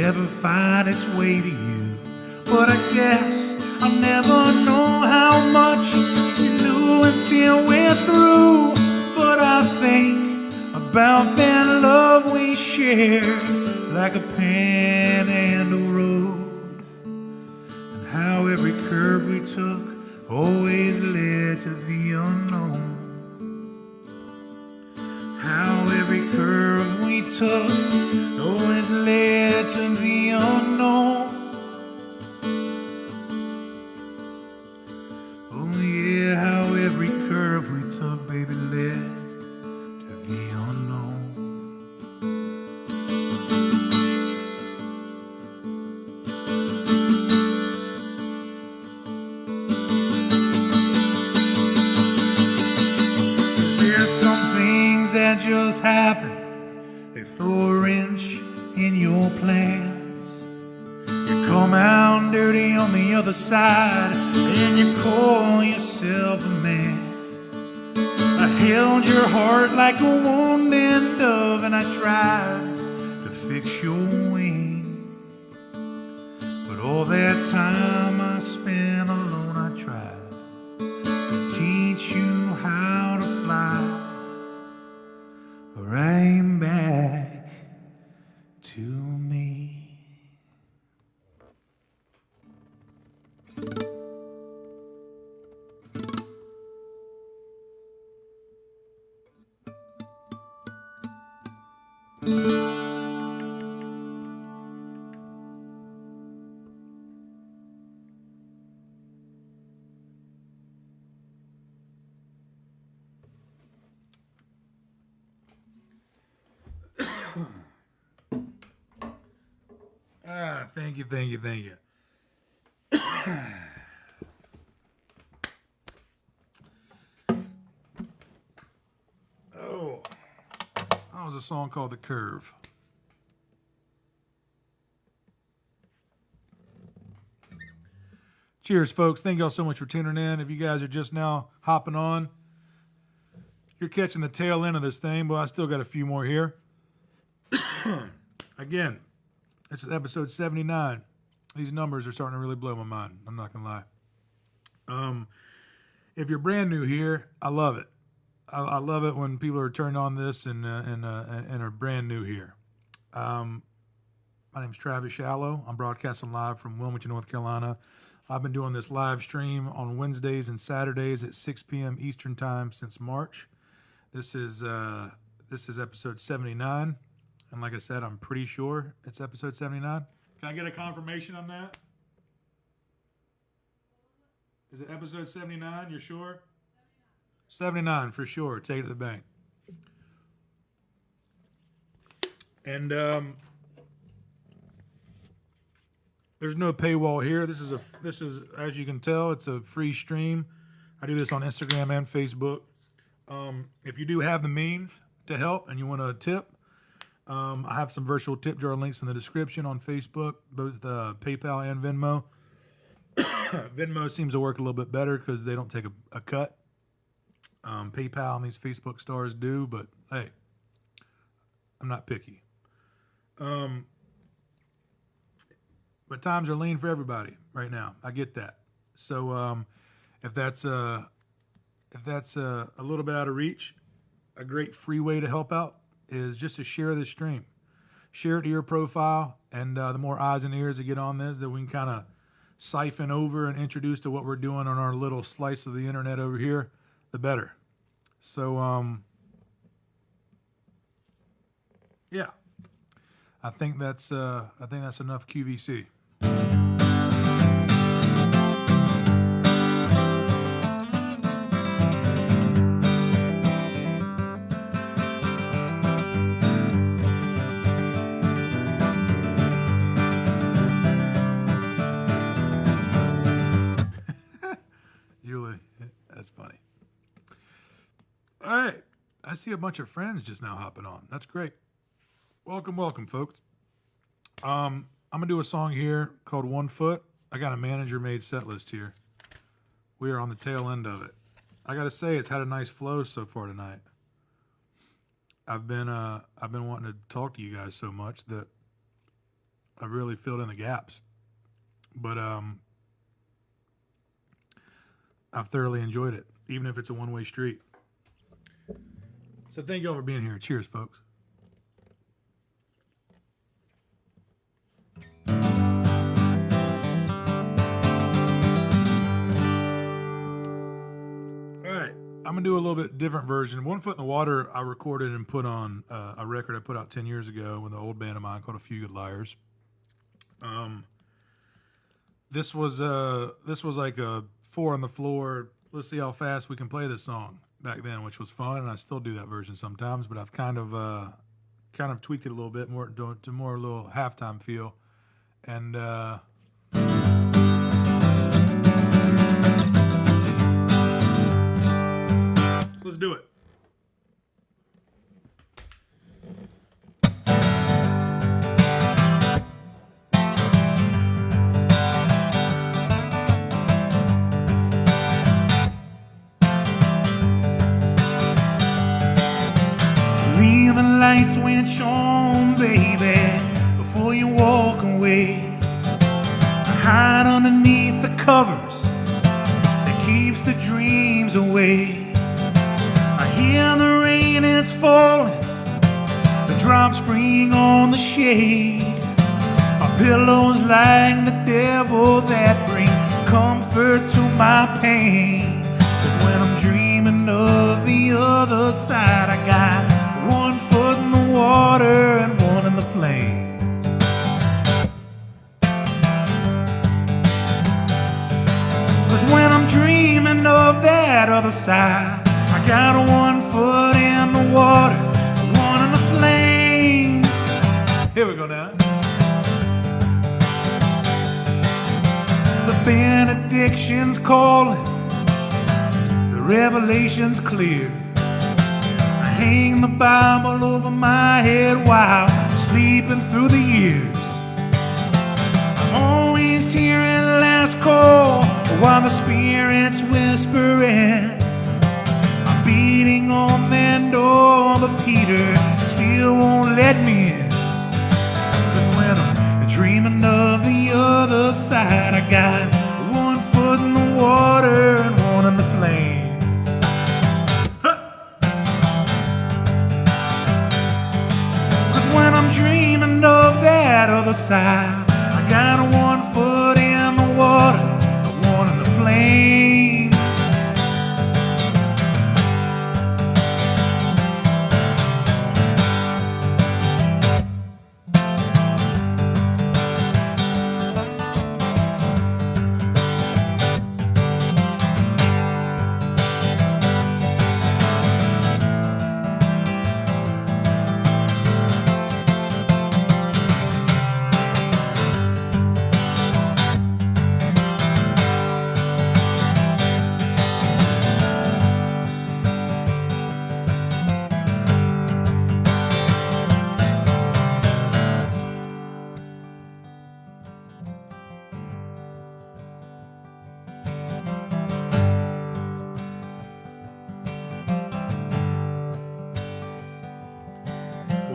Ever find its way to you, but I guess I'll never know how much you knew until we're through. But I think about that love we shared like a panhandle road, and how every curve we took always led to the unknown, how every curve we took always led to the unknown. Oh yeah, how every curve we took, baby, led to the unknown. Cause there's some things that just happen. They throw a wrench in your plans. You come out dirty on the other side, and you call yourself a man. I held your heart like a wounded dove, and I tried to fix your wing. But all that time I spent alone, I tried to teach you how to fly right back to me. Thank you, thank you, thank you. Oh, that was a song called The Curve. Cheers, folks. Thank y'all so much for tuning in. If you guys are just now hopping on, you're catching the tail end of this thing, but I still got a few more here. Again, this is episode 79. These numbers are starting to really blow my mind. I'm not going to lie. if you're brand new here, I love it. I love it when people are turned on this and are brand new here. My name is Travis Shallow. I'm broadcasting live from Wilmington, North Carolina. I've been doing this live stream on Wednesdays and Saturdays at 6 p.m. Eastern Time since March. This is episode 79, and like I said, I'm pretty sure it's episode 79. Can I get a confirmation on that? Is it episode 79? You're sure? 79 for sure. Take it to the bank. And there's no paywall here. This is as you can tell, it's a free stream. I do this on Instagram and Facebook. If you do have the means to help and you want to tip, I have some virtual tip jar links in the description on Facebook, both PayPal and Venmo. Venmo seems to work a little bit better because they don't take a cut. PayPal and these Facebook stars do, but hey, I'm not picky. But times are lean for everybody right now. I get that. So if that's a little bit out of reach, a great free way to help out is just to share this stream. Share it to your profile, and the more eyes and ears that get on this, that we can kind of siphon over and introduce to what we're doing on our little slice of the internet over here, the better. So, yeah, I think that's enough QVC. Julie, that's funny. All right, I see a bunch of friends just now hopping on. That's great. Welcome, folks. I'm gonna do a song here called 1 Foot. I got a manager-made set list here. We are on the tail end of it. I gotta say, it's had a nice flow so far tonight. I've been wanting to talk to you guys so much that I've really filled in the gaps. But I've thoroughly enjoyed it, even if it's a one-way street. So thank you all for being here. Cheers, folks. All right, I'm gonna do a little bit different version. 1 Foot in the Water, I recorded and put on a record I put out 10 years ago with an old band of mine called A Few Good Liars. This was like a 4 on the floor. Let's see how fast we can play this song back then, which was fun, and I still do that version sometimes. But I've kind of tweaked it a little bit more to more a little halftime feel, and so let's do it. Leave the light switch on, baby, before you walk away. Hide underneath the covers that keeps the dreams away. I hear the rain, it's falling, the drops bring on the shade. My pillow's like the devil that brings comfort to my pain. 'Cause when I'm dreaming of the other side, I got 1 foot in the water and 1 in the flame. Cause when I'm dreaming of that other side, I got 1 foot in the water, 1 in the flame. Here we go now. The benediction's calling, the revelation's clear. Hang the Bible over my head while sleeping through the years. I'm always hearing last call while the Spirit's whispering. I'm beating on that door, but Peter still won't let me in. 'Cause when I'm dreaming of the other side, I got 1 foot in the water and 1 in the flame. side. I got one foot in the water, one in the flame.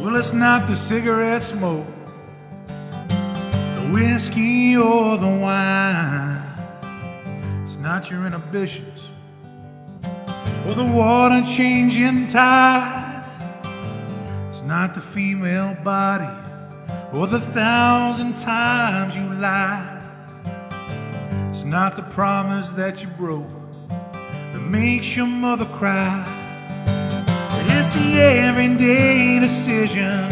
Well, it's not the cigarette smoke, the whiskey or the wine. It's not your inhibitions or the water changing tide. It's not the female body or the 1,000 times you lied. It's not the promise that you broke that makes your mother cry. It's the everyday decision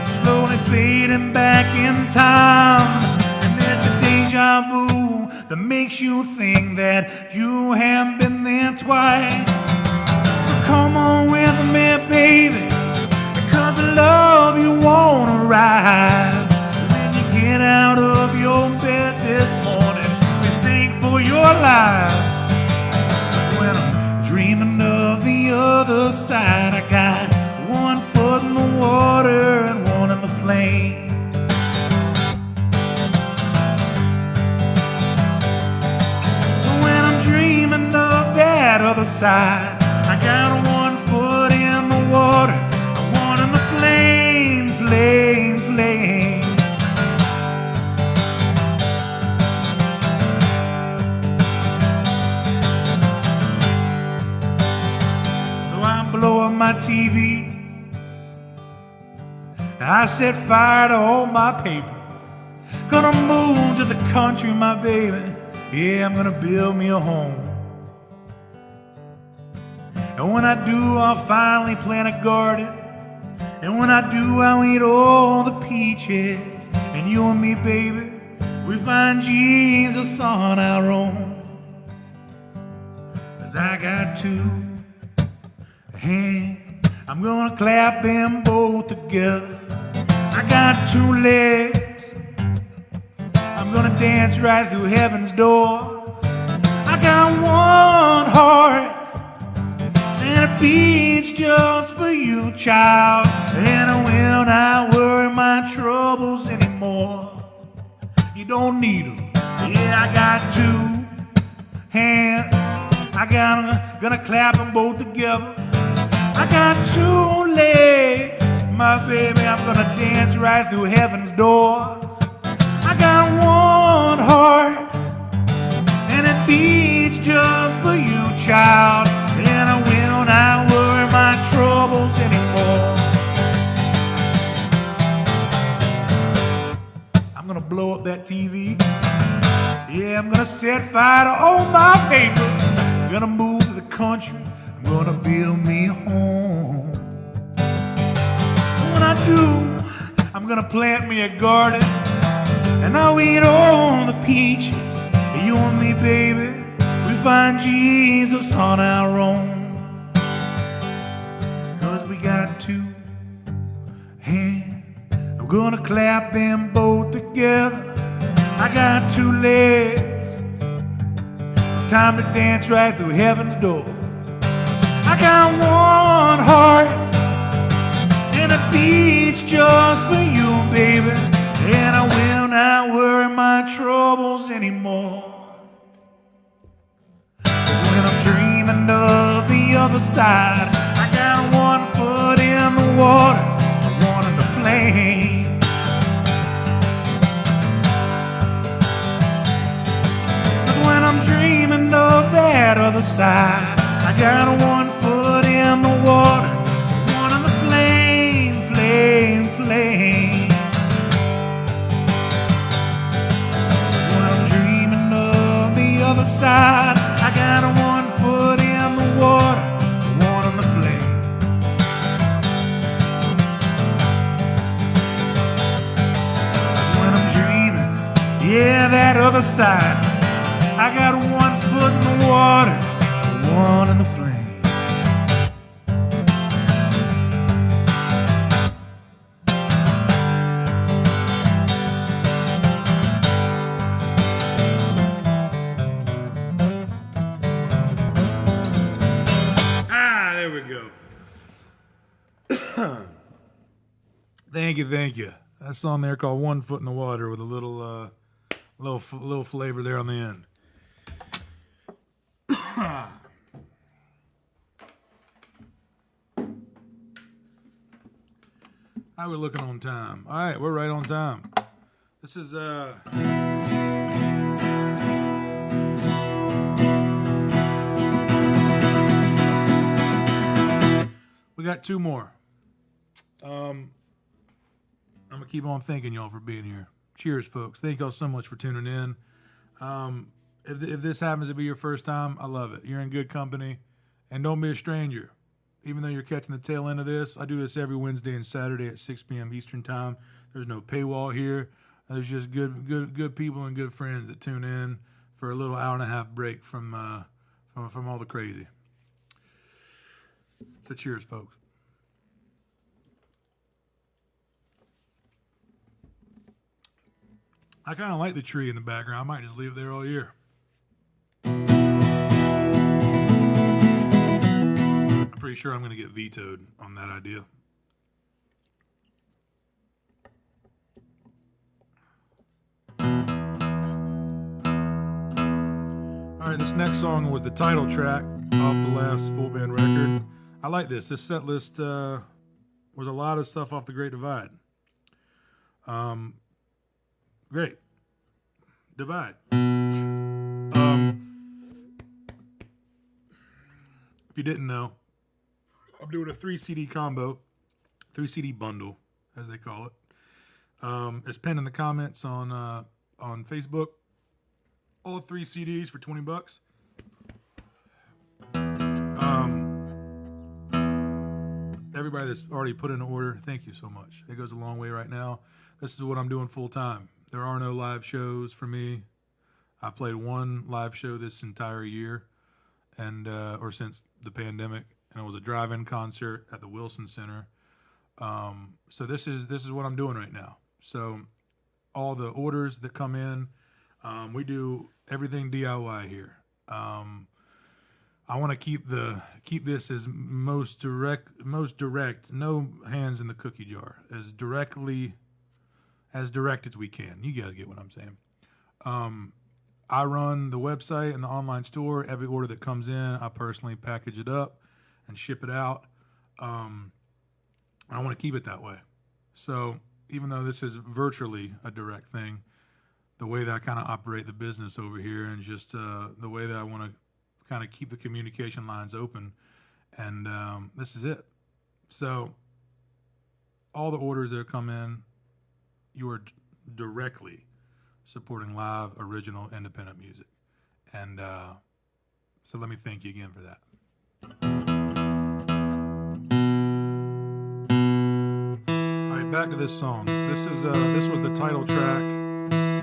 slowly fading back in time. And there's the deja vu that makes you think that you haven't been there twice. So come on with me, baby, because I love you wanna ride. When you get out of your bed this morning, be thankful you're alive. When I'm dreaming of the other side, I got one foot in the water and one in the flame. When I'm dreaming of that other side, I got one foot in the water and one in the flame, flame, flame. Blow up my TV. I set fire to all my paper. Gonna move to the country, my baby. Yeah, I'm gonna build me a home. And when I do, I'll finally plant a garden. And when I do, I'll eat all the peaches. And you and me, baby, we find Jesus on our own. 'Cause I got two hands, I'm gonna clap them both together. I got two legs, I'm gonna dance right through heaven's door. I got one heart, and it beats just for you, child. And I will not worry my troubles anymore. You don't need them. Yeah, I got two hands, gonna clap them both together. I got two legs, my baby, I'm gonna dance right through heaven's door. I got one heart, and it beats just for you, child. And I will not worry my troubles anymore. I'm gonna blow up that TV. Yeah, I'm gonna set fire to all my papers. I'm gonna move to the country. I'm gonna build me a home. When I do, I'm gonna plant me a garden, and I'll eat all the peaches. You and me, baby, we find Jesus on our own. 'Cause we got two hands, I'm gonna clap them both together. I got two legs, it's time to dance right through heaven's door. I got one heart, and it beats just for you, baby. And I will not worry my troubles anymore. 'Cause when I'm dreaming of the other side, I got one foot in the water, one in the flame. 'Cause when I'm dreaming of that other side, I got one foot in the water, one in the flame, flame, flame. side. I got one foot in the water, one in the flame. When I'm dreaming, yeah, that other side. I got one foot in the water, one in the flame. There we go. Thank you. That song there called "One Foot in the Water" with a little flavor there on the end. How we looking on time? All right, we're right on time. This is we got two more. I'm gonna keep on thanking y'all for being here. Cheers, folks. Thank y'all so much for tuning in. If this happens to be your first time, I love it. You're in good company, and don't be a stranger. Even though you're catching the tail end of this, I do this every Wednesday and Saturday at 6 p.m. Eastern time. There's no paywall here. There's just good people and good friends that tune in for a little hour and a half break from all the crazy. So cheers, folks. I kind of like the tree in the background. I might just leave it there all year. I'm pretty sure I'm going to get vetoed on that idea. All right, this next song was the title track off the last full band record. I like this. This set list was a lot of stuff off the Great Divide. Great Divide. If you didn't know, I'm doing a 3 CD combo, 3 CD bundle, as they call it. It's pinned in the comments on Facebook. All 3 CDs for $20. Everybody that's already put in an order, thank you so much. It goes a long way right now. This is what I'm doing full time. There are no live shows for me. I played one live show this entire year, and or since the pandemic, and it was a drive-in concert at the Wilson Center. So this is what I'm doing right now. So all the orders that come in, we do everything DIY here. I want to keep this as most direct, no hands in the cookie jar, as direct as we can. You guys get what I'm saying. I run the website and the online store. Every order that comes in, I personally package it up and ship it out. I want to keep it that way. So even though this is virtually a direct thing, the way that I kind of operate the business over here, and just the way that I want to kind of keep the communication lines open, and this is it. So all the orders that come in, you are directly supporting live, original, independent music. And so let me thank you again for that. All right, back to this song. This was the title track,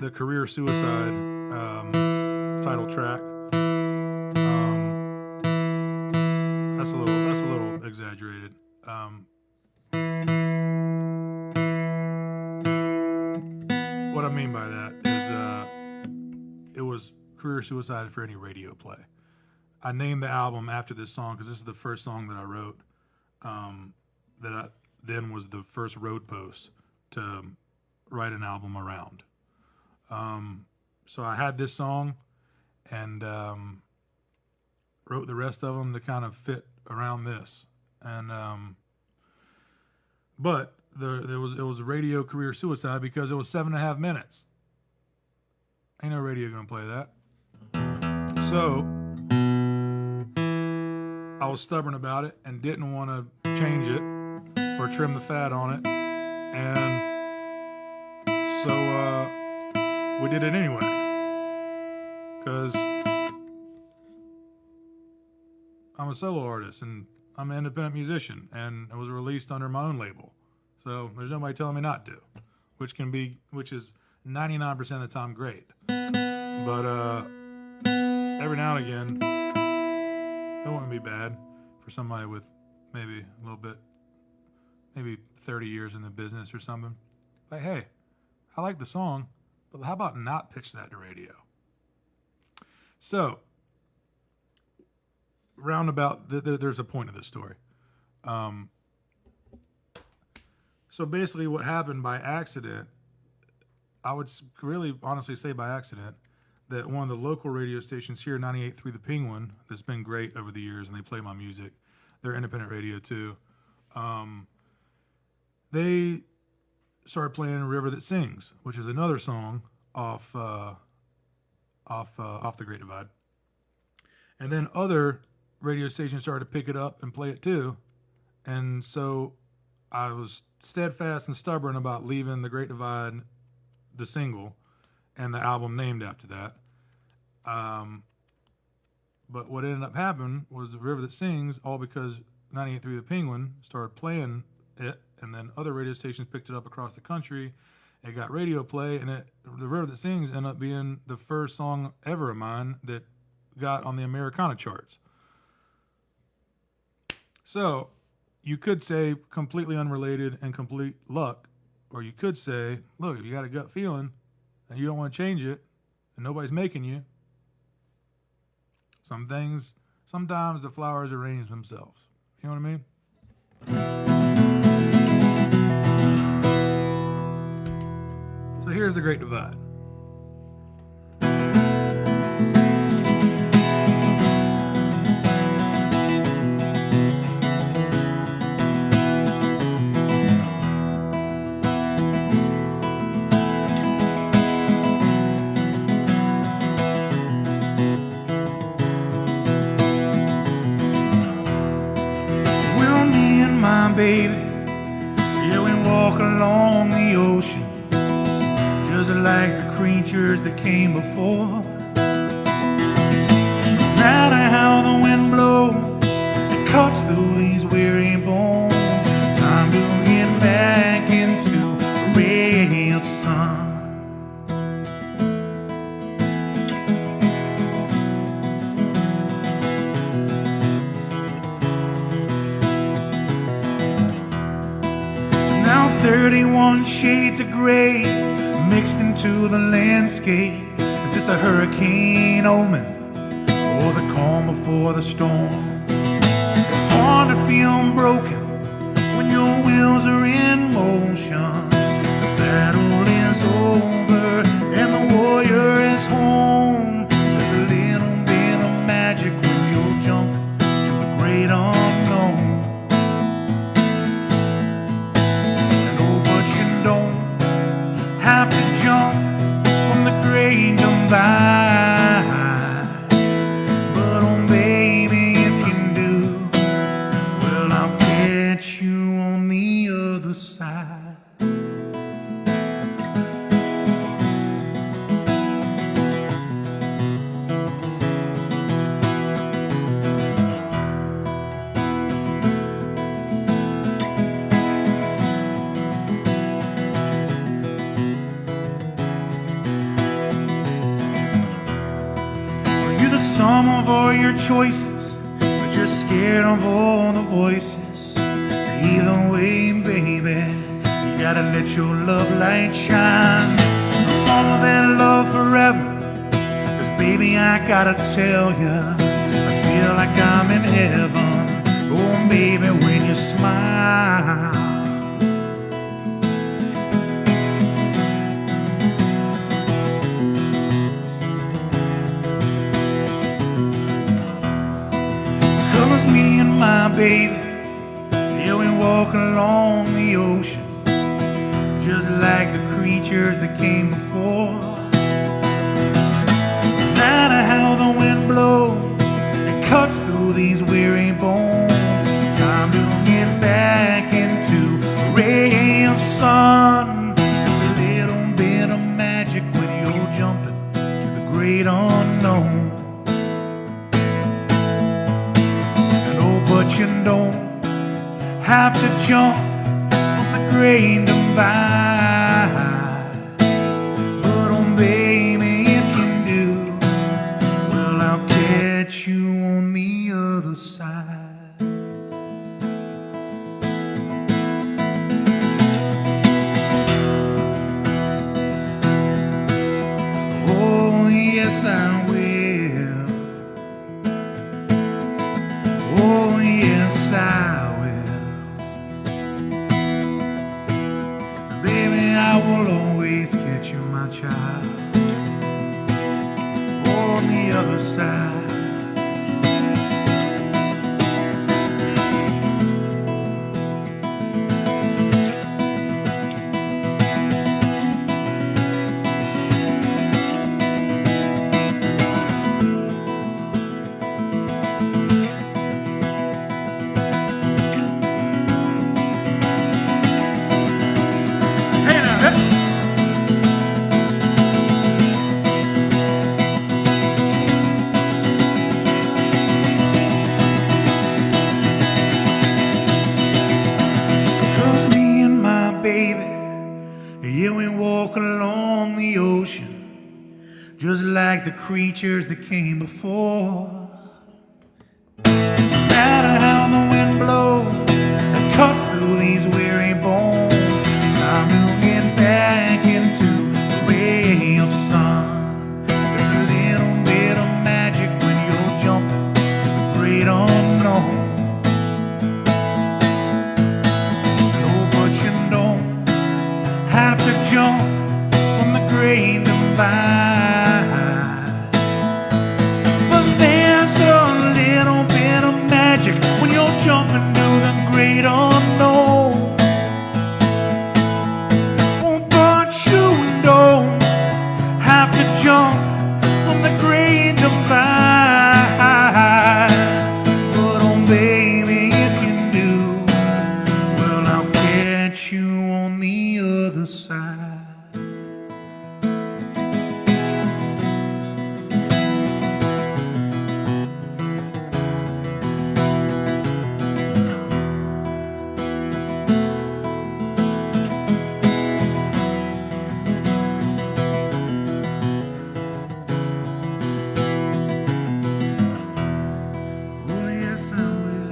the Career Suicide title track. That's a little exaggerated. What I mean by that is it was Career Suicide for any radio play. I named the album after this song because this is the first song that I wrote that I then was the first road post to write an album around. So I had this song and wrote the rest of them to kind of fit around this. And but it was radio Career Suicide because it was 7.5 minutes. Ain't no radio gonna play that. So I was stubborn about it and didn't want to change it or trim the fat on it, and so we did it anyway because I'm a solo artist and I'm an independent musician, and it was released under my own label. So there's nobody telling me not to, which is 99% of the time great. But every now and again, it wouldn't be bad for somebody with maybe a little bit, maybe 30 years in the business or something. Like, hey, I like the song, but how about not pitch that to radio? So, roundabout, there's a point of this story. So basically what happened by accident, I would really honestly say by accident, that one of the local radio stations here, 98.3 The Penguin, that's been great over the years, and they play my music. They're independent radio too. They started playing River That Sings, which is another song off the Great Divide. And then other radio stations started to pick it up and play it too. And so I was steadfast and stubborn about leaving the Great Divide, the single, and the album named after that. But what ended up happening was the River That Sings, all because 98.3 The Penguin started playing it, and then other radio stations picked it up across the country. It got radio play, and the River That Sings ended up being the first song ever of mine that got on the Americana charts. So you could say completely unrelated and complete luck, or you could say, look, if you got a gut feeling and you don't want to change it and nobody's making you, sometimes the flowers arrange themselves. You know what I mean? So here's the Great Divide. Baby, yeah, we walk along the ocean, just like the creatures that came before. No matter how the wind blows, it cuts through these weary bones. Time to get back into a ray of sun. Now 31 shades of gray mixed into the landscape. Is this a hurricane omen or the calm before the storm? It's hard to feel broken when your wheels are in motion. The battle is over and the warrior is home. There's a little bit of magic when you're jumping to the great unknown. Have to jump from the great divide, but oh baby, if you do, well, I'll catch you on the other side. Some of all your choices, but you're scared of all the voices. Either way, baby, you gotta let your love light shine. Follow that love forever, 'cause baby, I gotta tell ya, I feel like I'm in heaven. Oh baby, when you smile. Me and my baby, yeah, we walk along the ocean, just like the creatures that came before. No matter how the wind blows, it cuts through these weary bones. Time to get back into a ray of sun. There's a little bit of magic when you're jumping to the great unknown. but you don't have to jump from the great divide. But oh baby, if you do, well, I'll catch you on the other side. Oh yes, I will. Oh yes, I will. Baby, I will always catch you, my child, on the other side. Yeah, we walk along the ocean just like the creatures that came before. No matter how the wind blows that cuts through these weary bones, time will get back into the ray of sun. There's a little bit of magic when you're jumping to the great unknown. No, but you don't have to jump from the great divide. But there's a little bit of magic when you're jumping to the great unknown. Oh, but you don't have to jump from the great divide. But oh baby, if you do, well, I'll catch you on the other side. Oh yes, I will.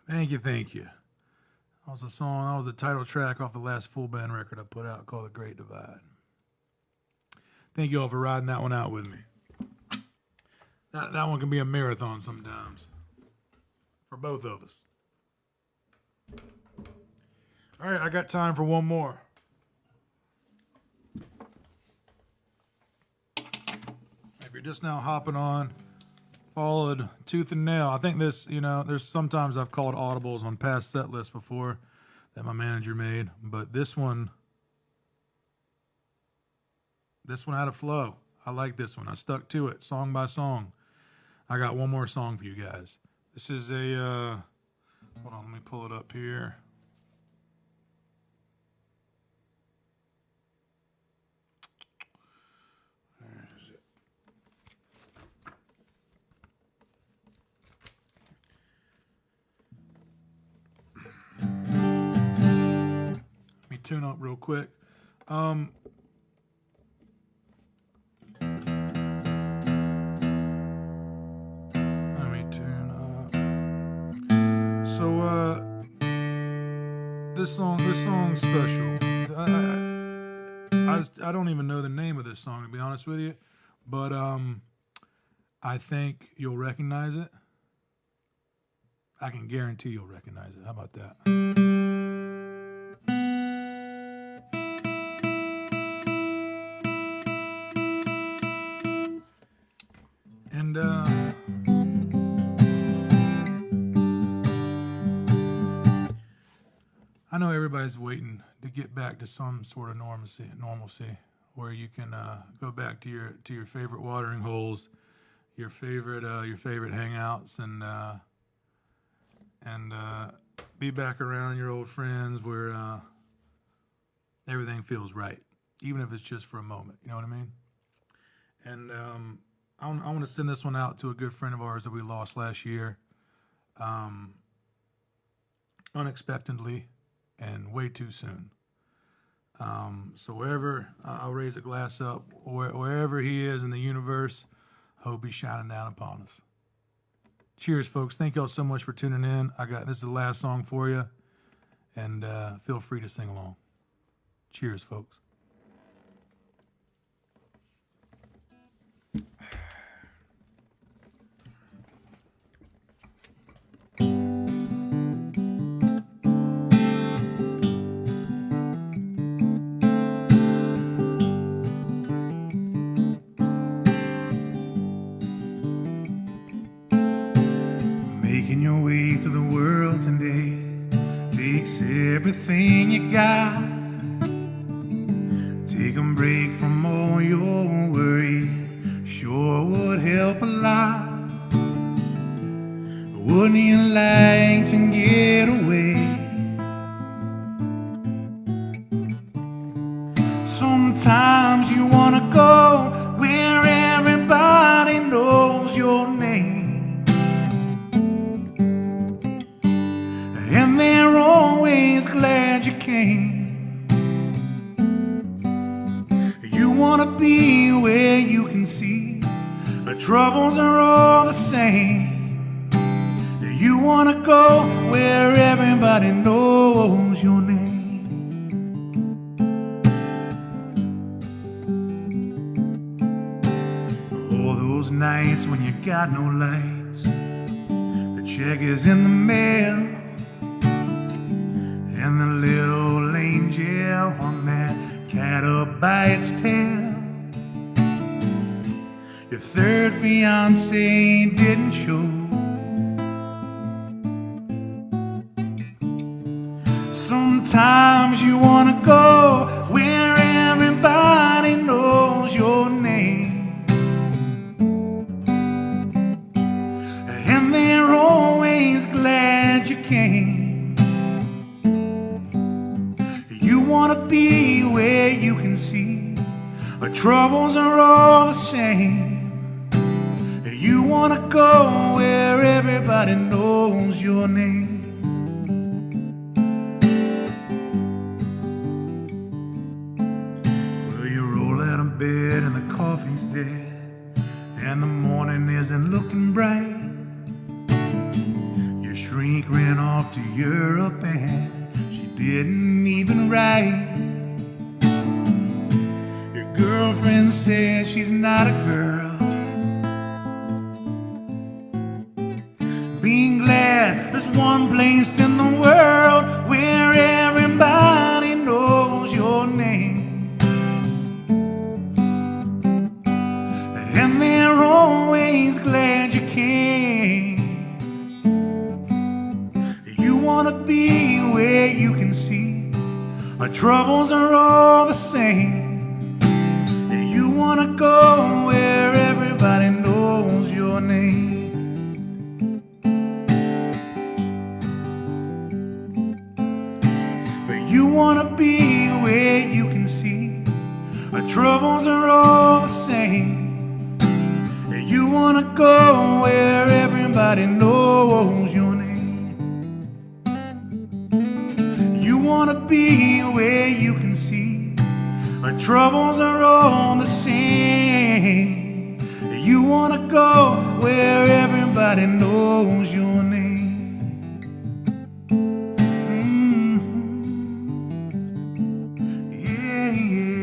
Thank you, thank you. That was a song, that was the title track off the last full band record I put out called The Great Divide. Thank you all for riding that one out with me. That one can be a marathon sometimes. For both of us. All right, I got time for one more. If you're just now hopping on, followed tooth and nail. I think this, there's sometimes I've called audibles on past set lists before that my manager made, but this one had a flow. I like this one. I stuck to it, song by song. I got one more song for you guys. This is a, hold on, let me pull it up here. Where is it? Let me tune up real quick. So this song's special. I don't even know the name of this song, to be honest with you, but I think you'll recognize it. I can guarantee you'll recognize it. How about that? And I know everybody's waiting to get back to some sort of normalcy, where you can go back to your favorite watering holes, your favorite hangouts, and be back around your old friends where everything feels right, even if it's just for a moment. You know what I mean? And I want to send this one out to a good friend of ours that we lost last year, unexpectedly and way too soon. So wherever, I'll raise a glass up, wherever he is in the universe, hope he's shining down upon us. Cheers, folks. Thank y'all so much for tuning in. This is the last song for you, and feel free to sing along. Cheers, folks. Making your way through the world today takes everything you got. Take a break from all your worry, sure would help a lot. Wouldn't you like to get away? Sometimes you wanna go where everybody knows your name, and they're always glad you came. You wanna be where you can see the troubles are all the same. You wanna go where everybody knows your name. All those nights when you got no lights, the check is in the mail, and the little angel on that cat up by its tail. Your third fiance didn't show. Sometimes you wanna go where everybody knows your name, and they're always glad you came. You wanna be where you can see our troubles are all the same. You wanna go where everybody knows your name. Bed and the coffee's dead, and the morning isn't looking bright. Your shrink ran off to Europe and she didn't even write. Your girlfriend says she's not a girl. Being glad there's one place in the world where everybody knows your name, and they're always glad you came. You wanna be where you can see our troubles are all the same. You wanna go where everybody knows your name. But you wanna be where you can see our troubles are all the same. You wanna go where everybody knows your name. You wanna be where you can see our troubles are all the same. You wanna go where everybody knows your name. Yeah, yeah.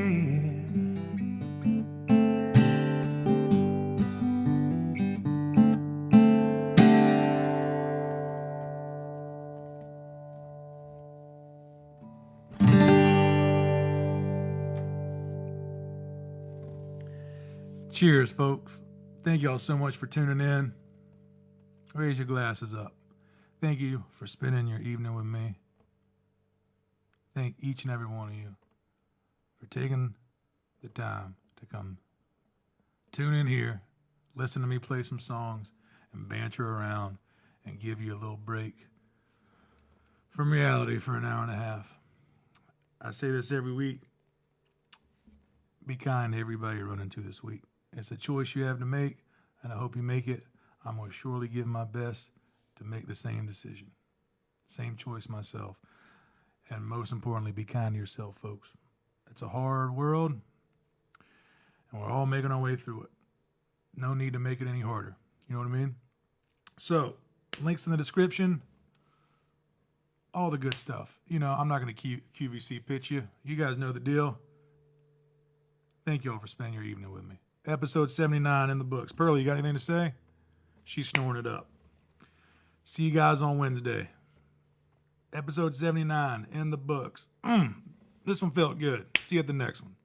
Cheers, folks. Thank y'all so much for tuning in. Raise your glasses up. Thank you for spending your evening with me. Thank each and every one of you for taking the time to come tune in here, listen to me play some songs, and banter around and give you a little break from reality for an hour and a half. I say this every week. Be kind to everybody you run into this week. It's a choice you have to make, and I hope you make it. I'm going to surely give my best to make the same decision. Same choice myself. And most importantly, be kind to yourself, folks. It's a hard world, and we're all making our way through it. No need to make it any harder. You know what I mean? So, links in the description. All the good stuff. You know, I'm not going to QVC pitch you. You guys know the deal. Thank you all for spending your evening with me. Episode 79 in the books. Pearlie, you got anything to say? She's snoring it up. See you guys on Wednesday. Episode 79 in the books. This one felt good. See you at the next one.